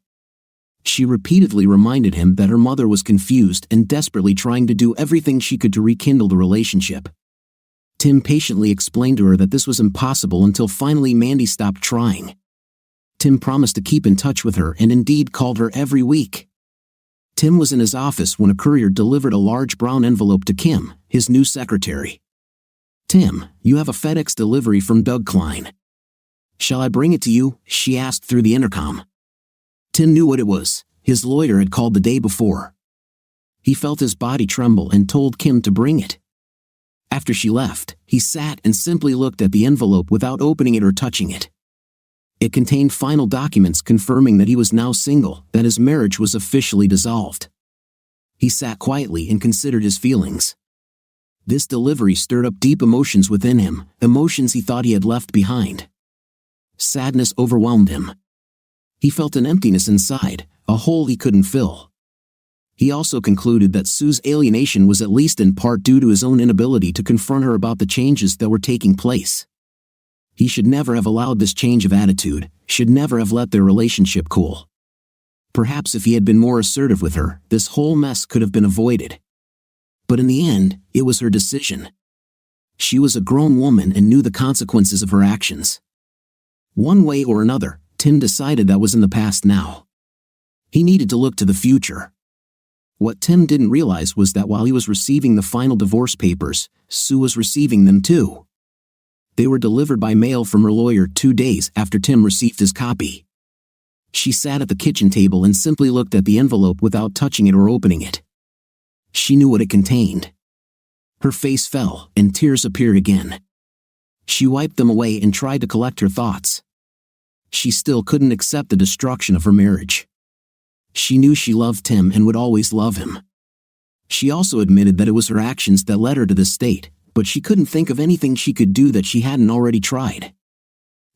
She repeatedly reminded him that her mother was confused and desperately trying to do everything she could to rekindle the relationship. Tim patiently explained to her that this was impossible until finally Mandy stopped trying. Tim promised to keep in touch with her and indeed called her every week. Tim was in his office when a courier delivered a large brown envelope to Kim, his new secretary. Tim, you have a FedEx delivery from Doug Klein. Shall I bring it to you? She asked through the intercom. Tim knew what it was. His lawyer had called the day before. He felt his body tremble and told Kim to bring it. After she left, he sat and simply looked at the envelope without opening it or touching it. It contained final documents confirming that he was now single, that his marriage was officially dissolved. He sat quietly and considered his feelings. This delivery stirred up deep emotions within him, emotions he thought he had left behind. Sadness overwhelmed him. He felt an emptiness inside, a hole he couldn't fill. He also concluded that Sue's alienation was at least in part due to his own inability to confront her about the changes that were taking place. He should never have allowed this change of attitude, should never have let their relationship cool. Perhaps if he had been more assertive with her, this whole mess could have been avoided. But in the end, it was her decision. She was a grown woman and knew the consequences of her actions. One way or another, Tim decided that was in the past now. He needed to look to the future. What Tim didn't realize was that while he was receiving the final divorce papers, Sue was receiving them too. They were delivered by mail from her lawyer 2 days after Tim received his copy. She sat at the kitchen table and simply looked at the envelope without touching it or opening it. She knew what it contained. Her face fell, and tears appeared again. She wiped them away and tried to collect her thoughts. She still couldn't accept the destruction of her marriage. She knew she loved Tim and would always love him. She also admitted that it was her actions that led her to this state, but she couldn't think of anything she could do that she hadn't already tried.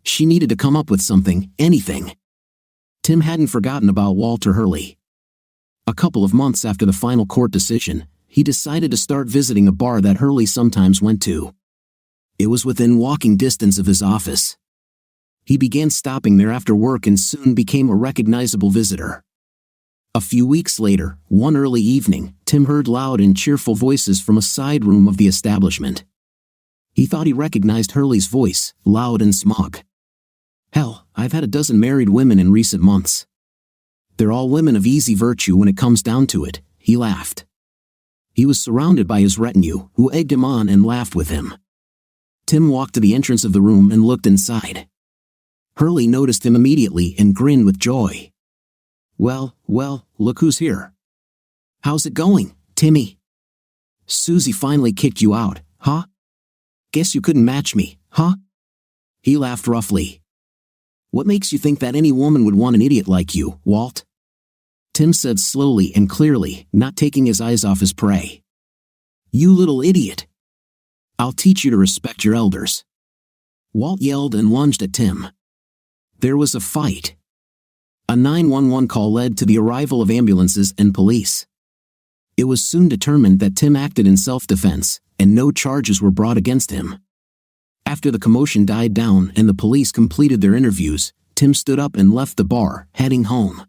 She needed to come up with something, anything. Tim hadn't forgotten about Walter Hurley. A couple of months after the final court decision, he decided to start visiting a bar that Hurley sometimes went to. It was within walking distance of his office. He began stopping there after work and soon became a recognizable visitor. A few weeks later, one early evening, Tim heard loud and cheerful voices from a side room of the establishment. He thought he recognized Hurley's voice, loud and smug. Hell, I've had a dozen married women in recent months. They're all women of easy virtue when it comes down to it, he laughed. He was surrounded by his retinue, who egged him on and laughed with him. Tim walked to the entrance of the room and looked inside. Hurley noticed him immediately and grinned with joy. Well, look who's here. How's it going, Timmy? Susie finally kicked you out, huh? Guess you couldn't match me, huh? He laughed roughly. What makes you think that any woman would want an idiot like you, Walt? Tim said slowly and clearly, not taking his eyes off his prey. You little idiot. I'll teach you to respect your elders. Walt yelled and lunged at Tim. There was a fight. A 911 call led to the arrival of ambulances and police. It was soon determined that Tim acted in self-defense, and no charges were brought against him. After the commotion died down and the police completed their interviews, Tim stood up and left the bar, heading home.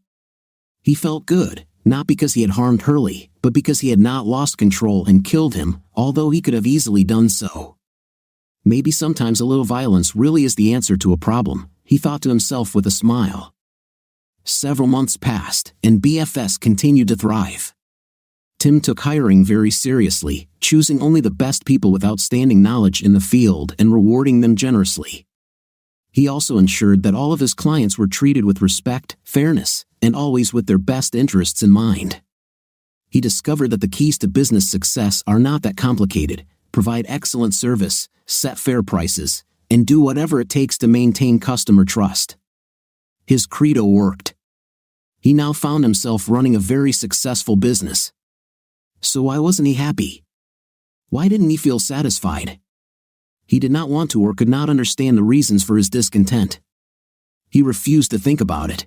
He felt good, not because he had harmed Hurley, but because he had not lost control and killed him, although he could have easily done so. Maybe sometimes a little violence really is the answer to a problem, he thought to himself with a smile. Several months passed, and BFS continued to thrive. Tim took hiring very seriously, choosing only the best people with outstanding knowledge in the field and rewarding them generously. He also ensured that all of his clients were treated with respect, fairness, and always with their best interests in mind. He discovered that the keys to business success are not that complicated: provide excellent service, set fair prices, and do whatever it takes to maintain customer trust. His credo worked. He now found himself running a very successful business. So why wasn't he happy? Why didn't he feel satisfied? He did not want to or could not understand the reasons for his discontent. He refused to think about it.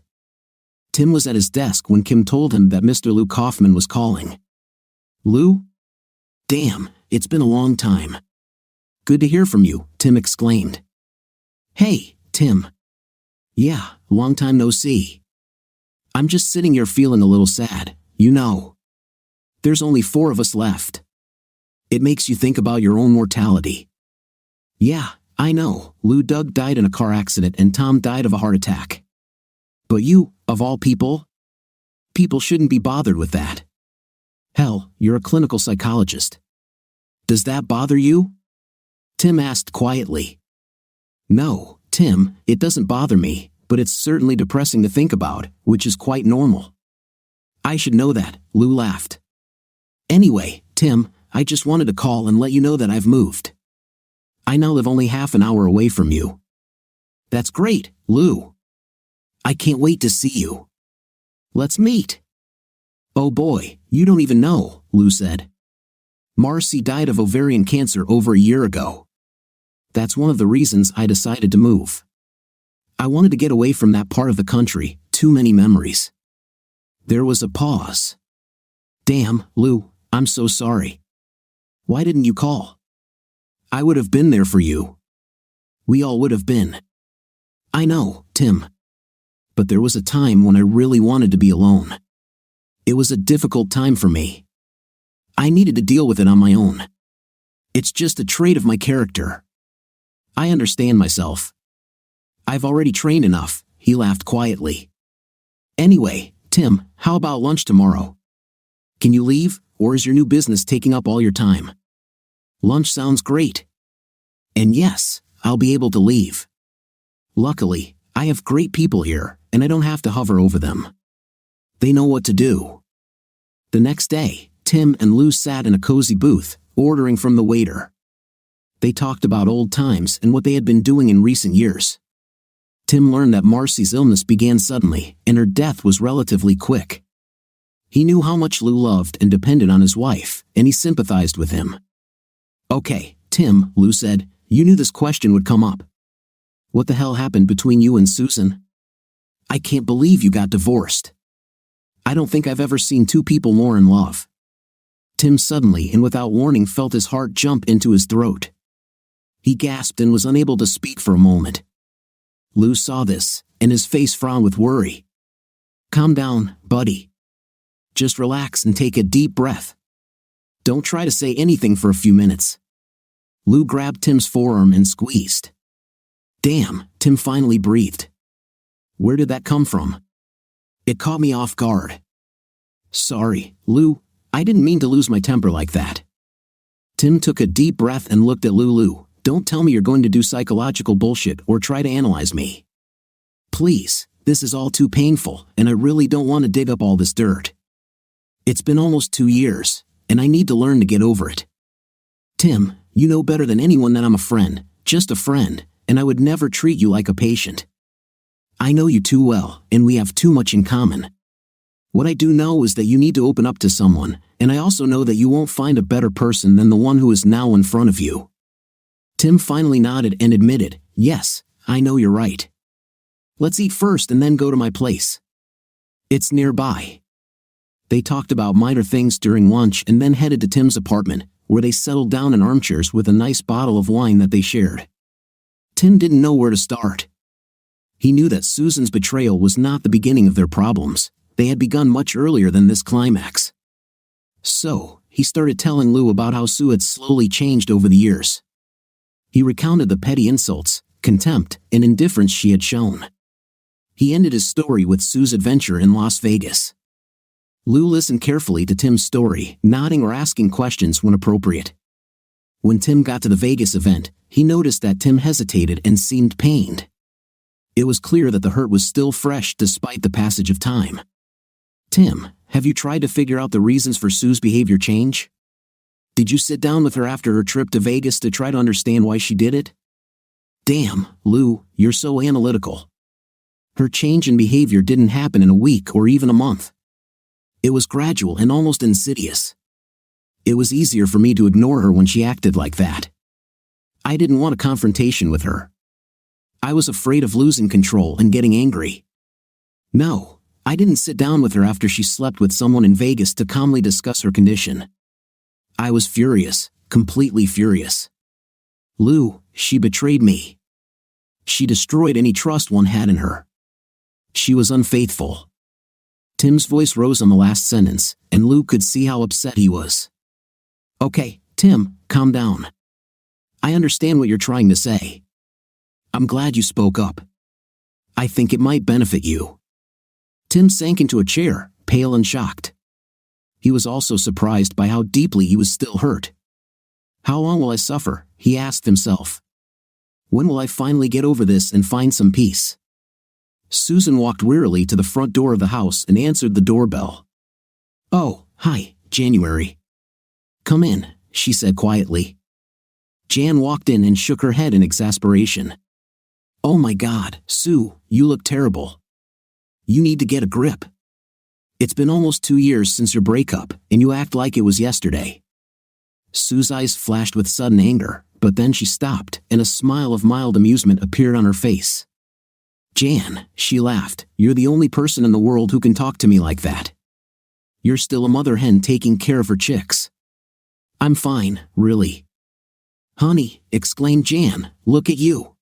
Tim was at his desk when Kim told him that Mr. Lou Kaufman was calling. Lou? Damn, it's been a long time. Good to hear from you, Tim exclaimed. Hey, Tim. Yeah, long time no see. I'm just sitting here feeling a little sad, you know. There's only 4 of us left. It makes you think about your own mortality. Yeah, I know, Lou Doug died in a car accident and Tom died of a heart attack. But you, of all people? People shouldn't be bothered with that. Hell, you're a clinical psychologist. Does that bother you? Tim asked quietly. No, Tim, it doesn't bother me, but it's certainly depressing to think about, which is quite normal. I should know that, Lou laughed. Anyway, Tim, I just wanted to call and let you know that I've moved. I now live only half an hour away from you. That's great, Lou. I can't wait to see you. Let's meet. Oh boy, you don't even know, Lou said. Marcy died of ovarian cancer over a year ago. That's one of the reasons I decided to move. I wanted to get away from that part of the country, too many memories. There was a pause. Damn, Lou, I'm so sorry. Why didn't you call? I would have been there for you. We all would have been. I know, Tim. But there was a time when I really wanted to be alone. It was a difficult time for me. I needed to deal with it on my own. It's just a trait of my character. I understand myself. I've already trained enough, he laughed quietly. Anyway, Tim, how about lunch tomorrow? Can you leave, or is your new business taking up all your time? Lunch sounds great. And yes, I'll be able to leave. Luckily, I have great people here, and I don't have to hover over them. They know what to do. The next day, Tim and Lou sat in a cozy booth, ordering from the waiter. They talked about old times and what they had been doing in recent years. Tim learned that Marcy's illness began suddenly, and her death was relatively quick. He knew how much Lou loved and depended on his wife, and he sympathized with him. Okay, Tim, Lou said, you knew this question would come up. What the hell happened between you and Susan? I can't believe you got divorced. I don't think I've ever seen two people more in love. Tim suddenly and without warning felt his heart jump into his throat. He gasped and was unable to speak for a moment. Lou saw this, and his face frowned with worry. Calm down, buddy. Just relax and take a deep breath. Don't try to say anything for a few minutes. Lou grabbed Tim's forearm and squeezed. Damn, Tim finally breathed. Where did that come from? It caught me off guard. Sorry, Lou, I didn't mean to lose my temper like that. Tim took a deep breath and looked at Lulu. Don't tell me you're going to do psychological bullshit or try to analyze me. Please, this is all too painful, and I really don't want to dig up all this dirt. It's been almost 2 years, and I need to learn to get over it. Tim, you know better than anyone that I'm a friend, just a friend, and I would never treat you like a patient. I know you too well, and we have too much in common. What I do know is that you need to open up to someone, and I also know that you won't find a better person than the one who is now in front of you. Tim finally nodded and admitted, yes, I know you're right. Let's eat first and then go to my place. It's nearby. They talked about minor things during lunch and then headed to Tim's apartment, where they settled down in armchairs with a nice bottle of wine that they shared. Tim didn't know where to start. He knew that Susan's betrayal was not the beginning of their problems. They had begun much earlier than this climax. So, he started telling Lou about how Sue had slowly changed over the years. He recounted the petty insults, contempt, and indifference she had shown. He ended his story with Sue's adventure in Las Vegas. Lou listened carefully to Tim's story, nodding or asking questions when appropriate. When Tim got to the Vegas event, he noticed that Tim hesitated and seemed pained. It was clear that the hurt was still fresh despite the passage of time. Tim, have you tried to figure out the reasons for Sue's behavior change? Did you sit down with her after her trip to Vegas to try to understand why she did it? Damn, Lou, you're so analytical. Her change in behavior didn't happen in a week or even a month. It was gradual and almost insidious. It was easier for me to ignore her when she acted like that. I didn't want a confrontation with her. I was afraid of losing control and getting angry. No, I didn't sit down with her after she slept with someone in Vegas to calmly discuss her condition. I was furious, completely furious. Lou, she betrayed me. She destroyed any trust one had in her. She was unfaithful. Tim's voice rose on the last sentence, and Lou could see how upset he was. Okay, Tim, calm down. I understand what you're trying to say. I'm glad you spoke up. I think it might benefit you. Tim sank into a chair, pale and shocked. He was also surprised by how deeply he was still hurt. How long will I suffer? He asked himself. When will I finally get over this and find some peace? Susan walked wearily to the front door of the house and answered the doorbell. Oh, hi, January. Come in, she said quietly. Jan walked in and shook her head in exasperation. Oh my God, Sue, you look terrible. You need to get a grip. It's been almost 2 years since your breakup, and you act like it was yesterday. Sue's eyes flashed with sudden anger, but then she stopped, and a smile of mild amusement appeared on her face. Jan, she laughed, you're the only person in the world who can talk to me like that. You're still a mother hen taking care of her chicks. I'm fine, really. Honey, exclaimed Jan, look at you.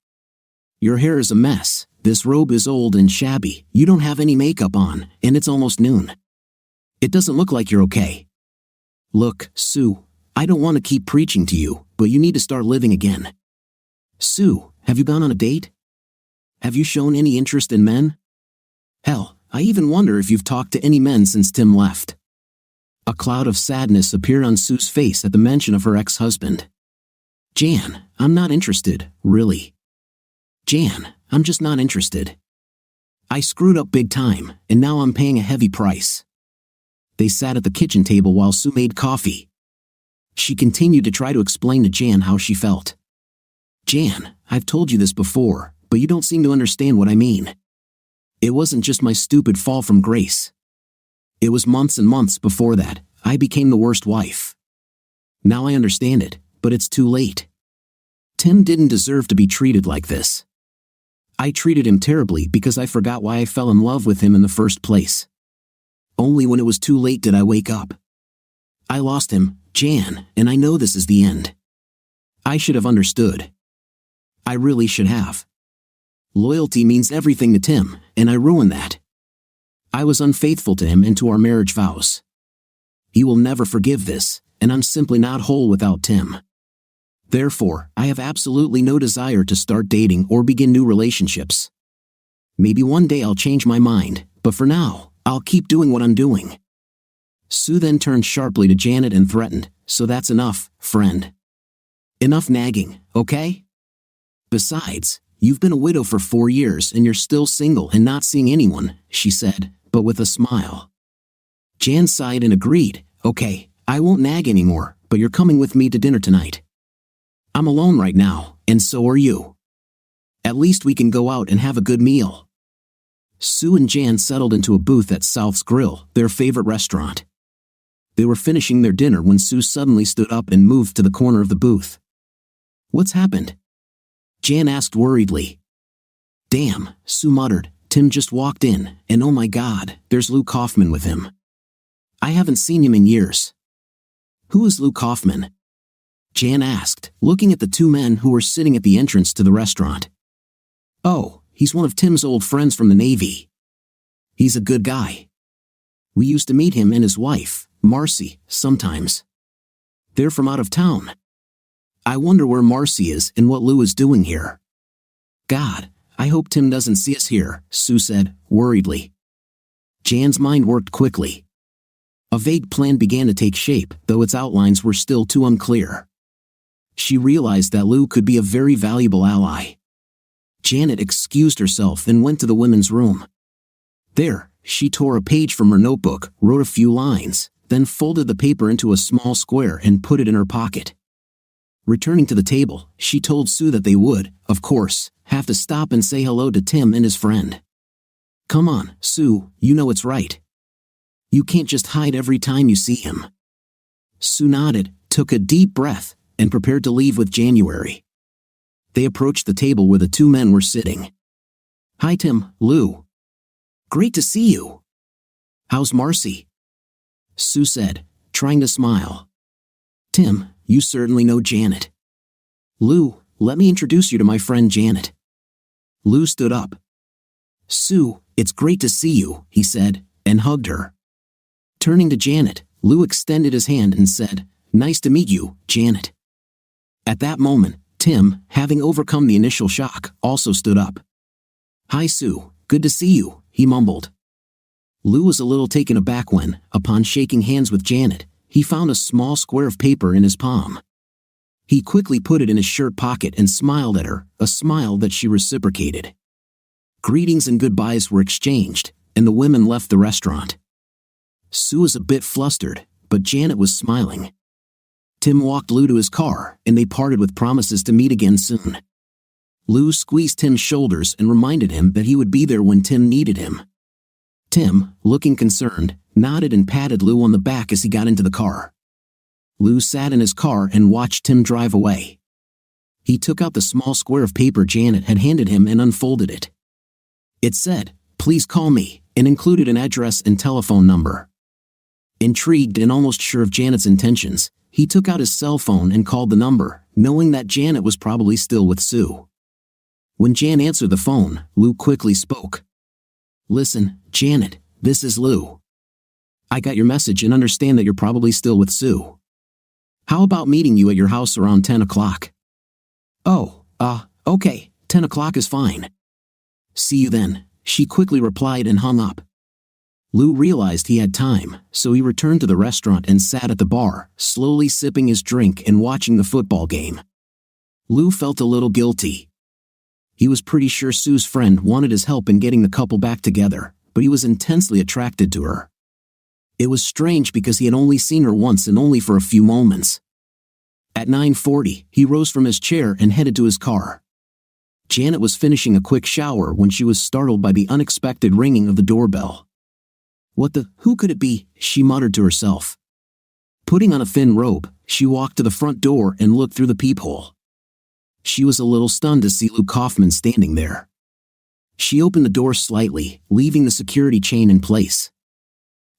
Your hair is a mess, this robe is old and shabby, you don't have any makeup on, and it's almost noon. It doesn't look like you're okay. Look, Sue, I don't want to keep preaching to you, but you need to start living again. Sue, have you gone on a date? Have you shown any interest in men? Hell, I even wonder if you've talked to any men since Tim left. A cloud of sadness appeared on Sue's face at the mention of her ex-husband. Jan, I'm not interested, really. Jan, I'm just not interested. I screwed up big time, and now I'm paying a heavy price. They sat at the kitchen table while Sue made coffee. She continued to try to explain to Jan how she felt. Jan, I've told you this before, but you don't seem to understand what I mean. It wasn't just my stupid fall from grace. It was months and months before that, I became the worst wife. Now I understand it, but it's too late. Tim didn't deserve to be treated like this. I treated him terribly because I forgot why I fell in love with him in the first place. Only when it was too late did I wake up. I lost him, Jan, and I know this is the end. I should have understood. I really should have. Loyalty means everything to Tim, and I ruined that. I was unfaithful to him and to our marriage vows. He will never forgive this, and I'm simply not whole without Tim. Therefore, I have absolutely no desire to start dating or begin new relationships. Maybe one day I'll change my mind, but for now, I'll keep doing what I'm doing. Sue then turned sharply to Janet and threatened, so that's enough, friend. Enough nagging, okay? Besides, you've been a widow for 4 years and you're still single and not seeing anyone, she said, but with a smile. Jan sighed and agreed, okay, I won't nag anymore, but you're coming with me to dinner tonight. I'm alone right now, and so are you. At least we can go out and have a good meal. Sue and Jan settled into a booth at South's Grill, their favorite restaurant. They were finishing their dinner when Sue suddenly stood up and moved to the corner of the booth. What's happened? Jan asked worriedly. Damn, Sue muttered, Tim just walked in, and oh my God, there's Luke Hoffman with him. I haven't seen him in years. Who is Luke Hoffman? Jan asked, looking at the two men who were sitting at the entrance to the restaurant. Oh, he's one of Tim's old friends from the Navy. He's a good guy. We used to meet him and his wife, Marcy, sometimes. They're from out of town. I wonder where Marcy is and what Lou is doing here. God, I hope Tim doesn't see us here, Sue said, worriedly. Jan's mind worked quickly. A vague plan began to take shape, though its outlines were still too unclear. She realized that Lou could be a very valuable ally. Janet excused herself and went to the women's room. There, she tore a page from her notebook, wrote a few lines, then folded the paper into a small square and put it in her pocket. Returning to the table, she told Sue that they would, of course, have to stop and say hello to Tim and his friend. Come on, Sue, you know it's right. You can't just hide every time you see him. Sue nodded, took a deep breath, and prepared to leave with January. They approached the table where the two men were sitting. Hi Tim, Lou. Great to see you. How's Marcy? Sue said, trying to smile. Tim, you certainly know Janet. Lou, let me introduce you to my friend Janet. Lou stood up. Sue, it's great to see you, he said, and hugged her. Turning to Janet, Lou extended his hand and said, nice to meet you, Janet. At that moment, Tim, having overcome the initial shock, also stood up. Hi Sue, good to see you, he mumbled. Lou was a little taken aback when, upon shaking hands with Janet, he found a small square of paper in his palm. He quickly put it in his shirt pocket and smiled at her, a smile that she reciprocated. Greetings and goodbyes were exchanged, and the women left the restaurant. Sue was a bit flustered, but Janet was smiling. Tim walked Lou to his car, and they parted with promises to meet again soon. Lou squeezed Tim's shoulders and reminded him that he would be there when Tim needed him. Tim, looking concerned, nodded and patted Lou on the back as he got into the car. Lou sat in his car and watched Tim drive away. He took out the small square of paper Janet had handed him and unfolded it. It said, "Please call me," and included an address and telephone number. Intrigued and almost sure of Janet's intentions, he took out his cell phone and called the number, knowing that Janet was probably still with Sue. When Jan answered the phone, Lou quickly spoke. "Listen, Janet, this is Lou. I got your message and understand that you're probably still with Sue. How about meeting you at your house around 10 o'clock? Oh, okay, 10 o'clock is fine. See you then," she quickly replied and hung up. Lou realized he had time, so he returned to the restaurant and sat at the bar, slowly sipping his drink and watching the football game. Lou felt a little guilty. He was pretty sure Sue's friend wanted his help in getting the couple back together, but he was intensely attracted to her. It was strange because he had only seen her once and only for a few moments. At 9:40, he rose from his chair and headed to his car. Janet was finishing a quick shower when she was startled by the unexpected ringing of the doorbell. Who could it be?" she muttered to herself. Putting on a thin robe, she walked to the front door and looked through the peephole. She was a little stunned to see Lou Kaufman standing there. She opened the door slightly, leaving the security chain in place.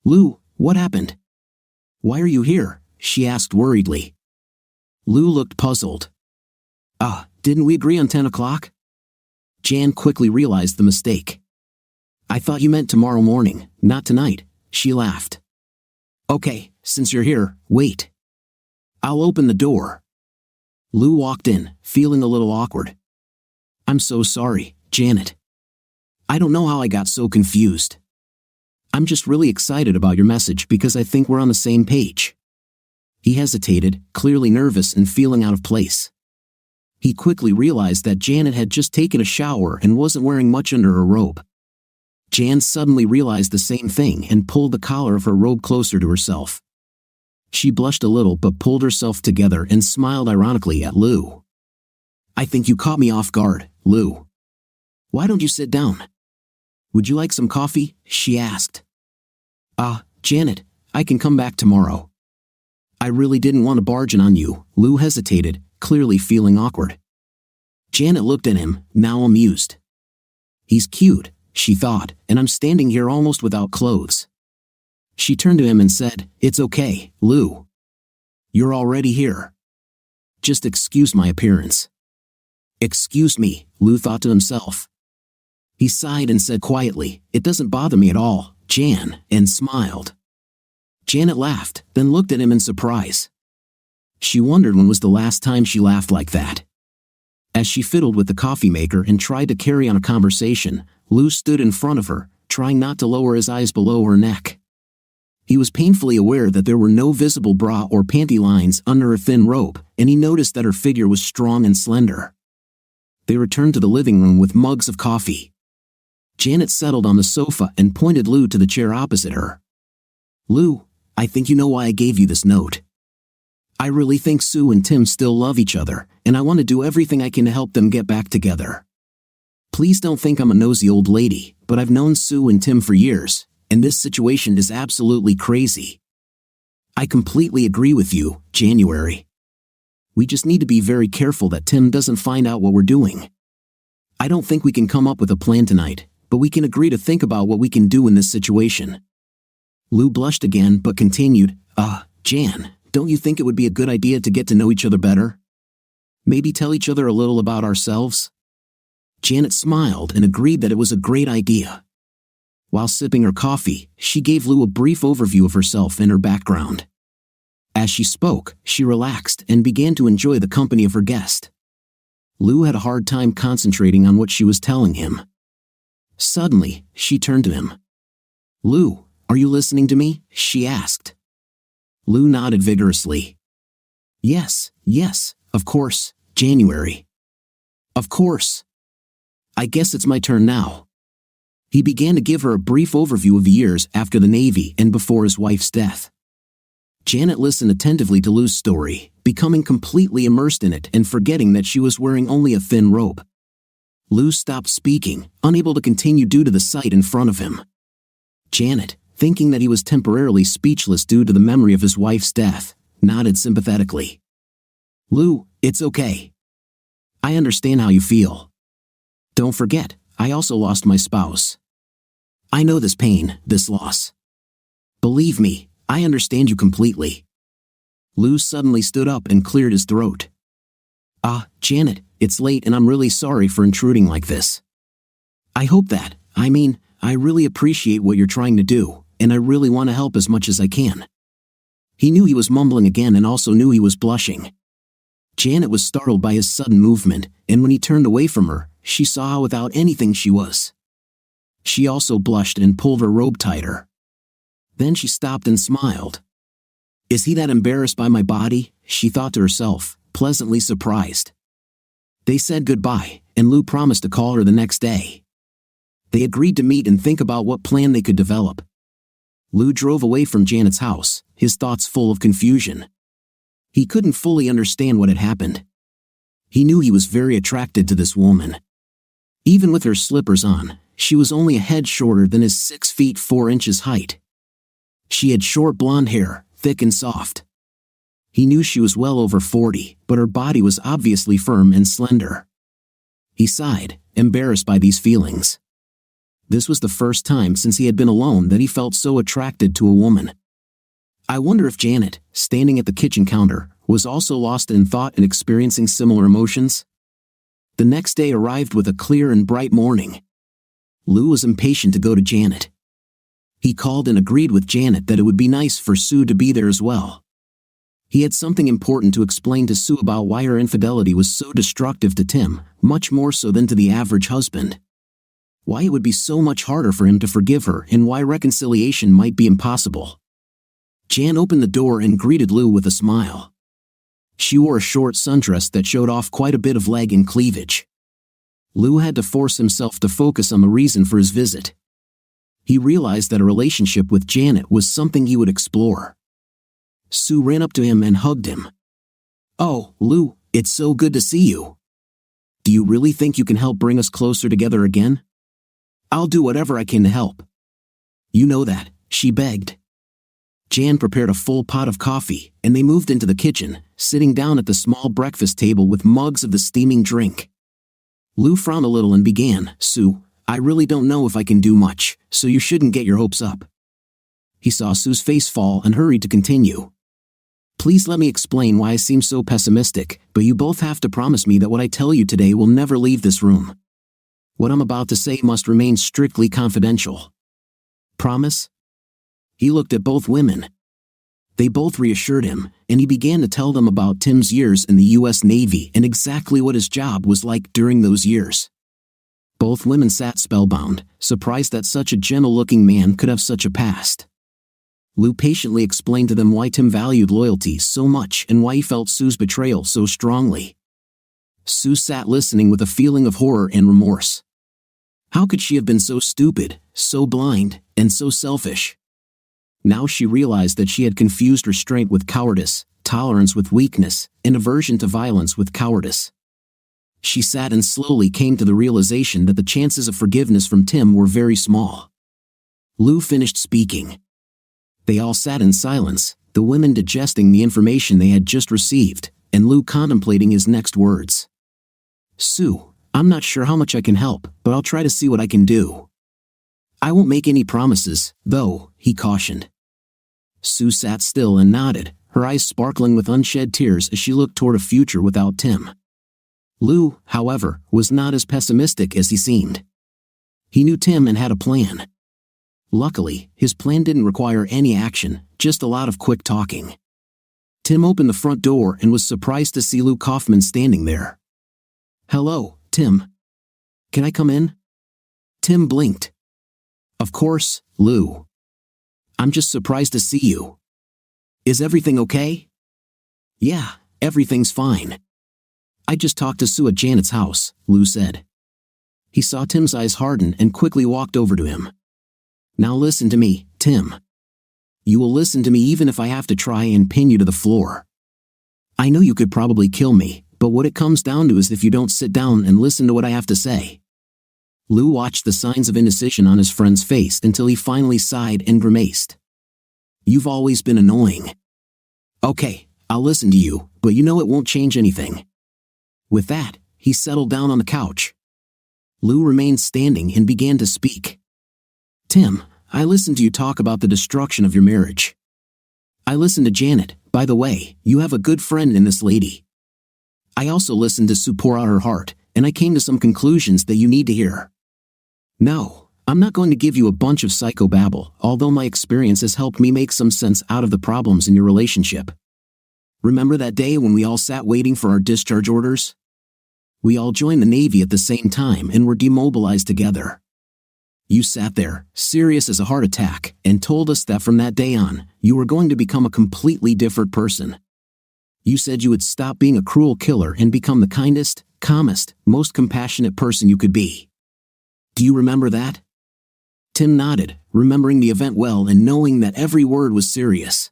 "Lou, what happened? Why are you here?" she asked worriedly. Lou looked puzzled. Didn't we agree on 10 o'clock? Jan quickly realized the mistake. "I thought you meant tomorrow morning, not tonight," she laughed. "Okay, since you're here, wait. I'll open the door." Lou walked in, feeling a little awkward. "I'm so sorry, Janet. I don't know how I got so confused. I'm just really excited about your message because I think we're on the same page." He hesitated, clearly nervous and feeling out of place. He quickly realized that Janet had just taken a shower and wasn't wearing much under her robe. Jan suddenly realized the same thing and pulled the collar of her robe closer to herself. She blushed a little but pulled herself together and smiled ironically at Lou. "I think you caught me off guard, Lou. Why don't you sit down? Would you like some coffee?" she asked. Janet, I can come back tomorrow. I really didn't want to barge in on you." Lou hesitated, clearly feeling awkward. Janet looked at him, now amused. "He's cute," she thought, "and I'm standing here almost without clothes." She turned to him and said, "It's okay, Lou. You're already here. Just excuse my appearance." "Excuse me," Lou thought to himself. He sighed and said quietly, "It doesn't bother me at all, Jan," and smiled. Janet laughed, then looked at him in surprise. She wondered when was the last time she laughed like that. As she fiddled with the coffee maker and tried to carry on a conversation, Lou stood in front of her, trying not to lower his eyes below her neck. He was painfully aware that there were no visible bra or panty lines under her thin robe, and he noticed that her figure was strong and slender. They returned to the living room with mugs of coffee. Janet settled on the sofa and pointed Lou to the chair opposite her. "Lou, I think you know why I gave you this note. I really think Sue and Tim still love each other, and I want to do everything I can to help them get back together. Please don't think I'm a nosy old lady, but I've known Sue and Tim for years, and this situation is absolutely crazy. I completely agree with you, January. We just need to be very careful that Tim doesn't find out what we're doing. I don't think we can come up with a plan tonight, but we can agree to think about what we can do in this situation." Lou blushed again but continued, Jan, don't you think it would be a good idea to get to know each other better? Maybe tell each other a little about ourselves?" Janet smiled and agreed that it was a great idea. While sipping her coffee, she gave Lou a brief overview of herself and her background. As she spoke, she relaxed and began to enjoy the company of her guest. Lou had a hard time concentrating on what she was telling him. Suddenly, she turned to him. "Lou, are you listening to me?" she asked. Lou nodded vigorously. Yes, of course, January. Of course. I guess it's my turn now." He began to give her a brief overview of the years after the Navy and before his wife's death. Janet listened attentively to Lou's story, becoming completely immersed in it and forgetting that she was wearing only a thin robe. Lou stopped speaking, unable to continue due to the sight in front of him. Janet, thinking that he was temporarily speechless due to the memory of his wife's death, nodded sympathetically. "Lou, it's okay. I understand how you feel. Don't forget, I also lost my spouse. I know this pain, this loss. Believe me, I understand you completely." Lou suddenly stood up and cleared his throat. Janet, it's late and I'm really sorry for intruding like this. I really appreciate what you're trying to do, and I really want to help as much as I can." He knew he was mumbling again and also knew he was blushing. Janet was startled by his sudden movement, and when he turned away from her, she saw how without anything she was. She also blushed and pulled her robe tighter. Then she stopped and smiled. "Is he that embarrassed by my body?" she thought to herself, pleasantly surprised. They said goodbye, and Lou promised to call her the next day. They agreed to meet and think about what plan they could develop. Lou drove away from Janet's house, his thoughts full of confusion. He couldn't fully understand what had happened. He knew he was very attracted to this woman. Even with her slippers on, she was only a head shorter than his 6 feet 4 inches height. She had short blonde hair, thick and soft. He knew she was well over 40, but her body was obviously firm and slender. He sighed, embarrassed by these feelings. This was the first time since he had been alone that he felt so attracted to a woman. I wonder if Janet, standing at the kitchen counter, was also lost in thought and experiencing similar emotions? The next day arrived with a clear and bright morning. Lou was impatient to go to Janet. He called and agreed with Janet that it would be nice for Sue to be there as well. He had something important to explain to Sue about why her infidelity was so destructive to Tim, much more so than to the average husband. Why it would be so much harder for him to forgive her and why reconciliation might be impossible. Jan opened the door and greeted Lou with a smile. She wore a short sundress that showed off quite a bit of leg and cleavage. Lou had to force himself to focus on the reason for his visit. He realized that a relationship with Janet was something he would explore. Sue ran up to him and hugged him. "Oh, Lou, it's so good to see you. Do you really think you can help bring us closer together again?" "I'll do whatever I can to help." "You know that," she begged. Jan prepared a full pot of coffee, and they moved into the kitchen, sitting down at the small breakfast table with mugs of the steaming drink. Lou frowned a little and began, "Sue, I really don't know if I can do much, so you shouldn't get your hopes up." He saw Sue's face fall and hurried to continue. "Please let me explain why I seem so pessimistic, but you both have to promise me that what I tell you today will never leave this room. What I'm about to say must remain strictly confidential. Promise?" He looked at both women. They both reassured him, and he began to tell them about Tim's years in the U.S. Navy and exactly what his job was like during those years. Both women sat spellbound, surprised that such a gentle-looking man could have such a past. Lou patiently explained to them why Tim valued loyalty so much and why he felt Sue's betrayal so strongly. Sue sat listening with a feeling of horror and remorse. How could she have been so stupid, so blind, and so selfish? Now she realized that she had confused restraint with cowardice, tolerance with weakness, and aversion to violence with cowardice. She sat and slowly came to the realization that the chances of forgiveness from Tim were very small. Lou finished speaking. They all sat in silence, the women digesting the information they had just received, and Lou contemplating his next words. "Sue, I'm not sure how much I can help, but I'll try to see what I can do. I won't make any promises, though," he cautioned. Sue sat still and nodded, her eyes sparkling with unshed tears as she looked toward a future without Tim. Lou, however, was not as pessimistic as he seemed. He knew Tim and had a plan. Luckily, his plan didn't require any action, just a lot of quick talking. Tim opened the front door and was surprised to see Lou Kaufman standing there. "Hello, Tim. Can I come in?" Tim blinked. "Of course, Lou. I'm just surprised to see you. Is everything okay?" "Yeah, everything's fine. I just talked to Sue at Janet's house," Lou said. He saw Tim's eyes harden and quickly walked over to him. "Now listen to me, Tim. You will listen to me even if I have to try and pin you to the floor. I know you could probably kill me, but what it comes down to is if you don't sit down and listen to what I have to say." Lou watched the signs of indecision on his friend's face until he finally sighed and grimaced. "You've always been annoying. Okay, I'll listen to you, but you know it won't change anything." With that, he settled down on the couch. Lou remained standing and began to speak. "Tim, I listened to you talk about the destruction of your marriage. I listened to Janet. By the way, you have a good friend in this lady. I also listened to Sue pour out her heart, and I came to some conclusions that you need to hear. No, I'm not going to give you a bunch of psychobabble, although my experience has helped me make some sense out of the problems in your relationship. Remember that day when we all sat waiting for our discharge orders? We all joined the Navy at the same time and were demobilized together. You sat there, serious as a heart attack, and told us that from that day on, you were going to become a completely different person. You said you would stop being a cruel killer and become the kindest, calmest, most compassionate person you could be. Do you remember that? Tim nodded, remembering the event well and knowing that every word was serious.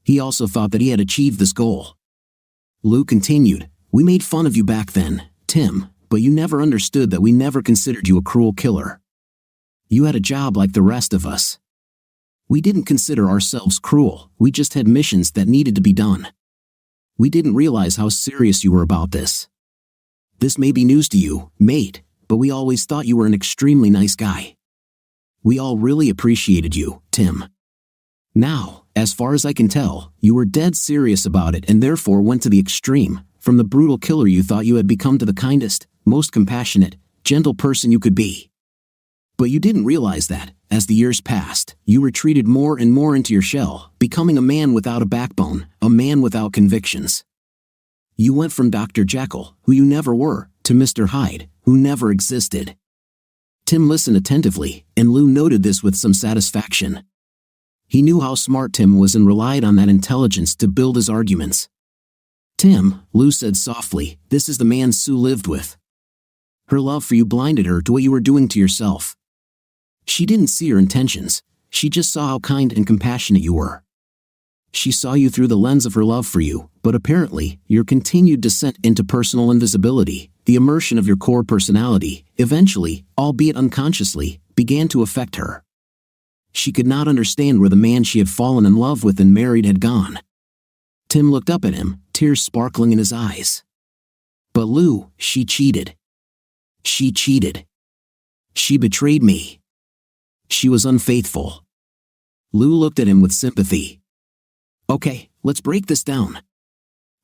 He also thought that he had achieved this goal. Lou continued, "We made fun of you back then, Tim, but you never understood that we never considered you a cruel killer. You had a job like the rest of us. We didn't consider ourselves cruel, we just had missions that needed to be done. We didn't realize how serious you were about this. This may be news to you, mate, but we always thought you were an extremely nice guy. We all really appreciated you, Tim. Now, as far as I can tell, you were dead serious about it and therefore went to the extreme, from the brutal killer you thought you had become to the kindest, most compassionate, gentle person you could be. But you didn't realize that, as the years passed, you retreated more and more into your shell, becoming a man without a backbone, a man without convictions. You went from Dr. Jekyll, who you never were, to Mr. Hyde, who never existed." Tim listened attentively, and Lou noted this with some satisfaction. He knew how smart Tim was and relied on that intelligence to build his arguments. "Tim," Lou said softly, "this is the man Sue lived with. Her love for you blinded her to what you were doing to yourself. She didn't see your intentions, she just saw how kind and compassionate you were. She saw you through the lens of her love for you, but apparently, your continued descent into personal invisibility, the immersion of your core personality, eventually, albeit unconsciously, began to affect her. She could not understand where the man she had fallen in love with and married had gone." Tim looked up at him, tears sparkling in his eyes. "But Lou, she cheated. She cheated. She betrayed me. She was unfaithful." Lou looked at him with sympathy. "Okay, let's break this down.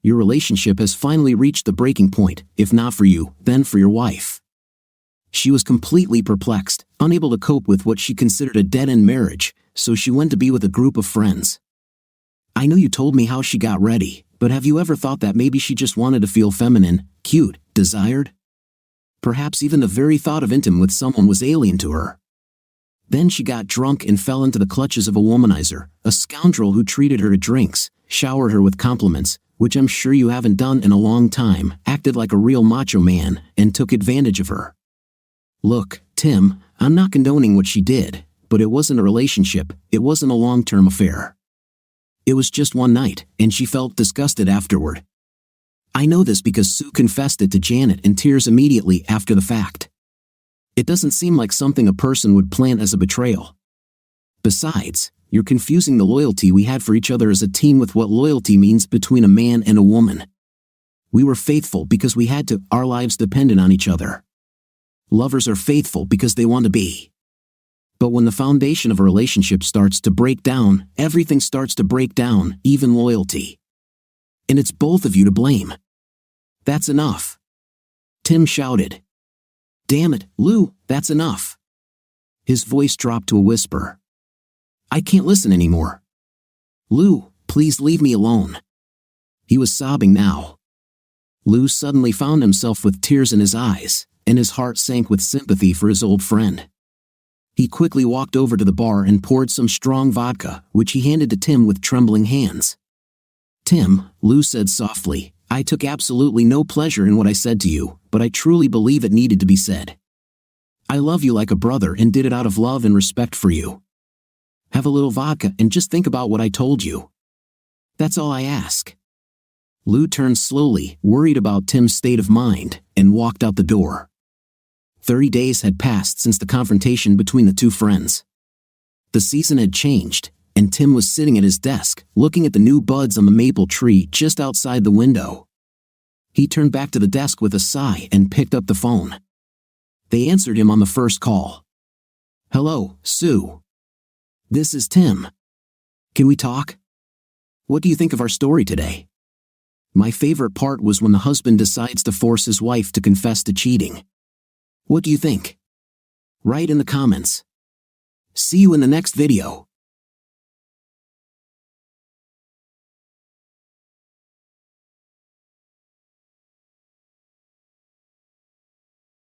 Your relationship has finally reached the breaking point, if not for you, then for your wife. She was completely perplexed, unable to cope with what she considered a dead-end marriage, so she went to be with a group of friends. I know you told me how she got ready, but have you ever thought that maybe she just wanted to feel feminine, cute, desired? Perhaps even the very thought of intimacy with someone was alien to her. Then she got drunk and fell into the clutches of a womanizer, a scoundrel who treated her to drinks, showered her with compliments, which I'm sure you haven't done in a long time, acted like a real macho man, and took advantage of her. Look, Tim, I'm not condoning what she did, but it wasn't a relationship, it wasn't a long-term affair. It was just one night, and she felt disgusted afterward. I know this because Sue confessed it to Janet in tears immediately after the fact. It doesn't seem like something a person would plan as a betrayal. Besides, you're confusing the loyalty we had for each other as a team with what loyalty means between a man and a woman. We were faithful because we had to, our lives depended on each other. Lovers are faithful because they want to be. But when the foundation of a relationship starts to break down, everything starts to break down, even loyalty. And it's both of you to blame. That's enough." Tim shouted. "Damn it, Lou, that's enough." His voice dropped to a whisper. "I can't listen anymore. Lou, please leave me alone." He was sobbing now. Lou suddenly found himself with tears in his eyes, and his heart sank with sympathy for his old friend. He quickly walked over to the bar and poured some strong vodka, which he handed to Tim with trembling hands. "Tim," Lou said softly, "I took absolutely no pleasure in what I said to you, but I truly believe it needed to be said. I love you like a brother and did it out of love and respect for you. Have a little vodka and just think about what I told you. That's all I ask." Lou turned slowly, worried about Tim's state of mind, and walked out the door. 30 days had passed since the confrontation between the two friends. The season had changed, and Tim was sitting at his desk, looking at the new buds on the maple tree just outside the window. He turned back to the desk with a sigh and picked up the phone. They answered him on the first call. "Hello, Sue. This is Tim. Can we talk? What do you think of our story today?" My favorite part was when the husband decides to force his wife to confess to cheating. What do you think? Write in the comments. See you in the next video.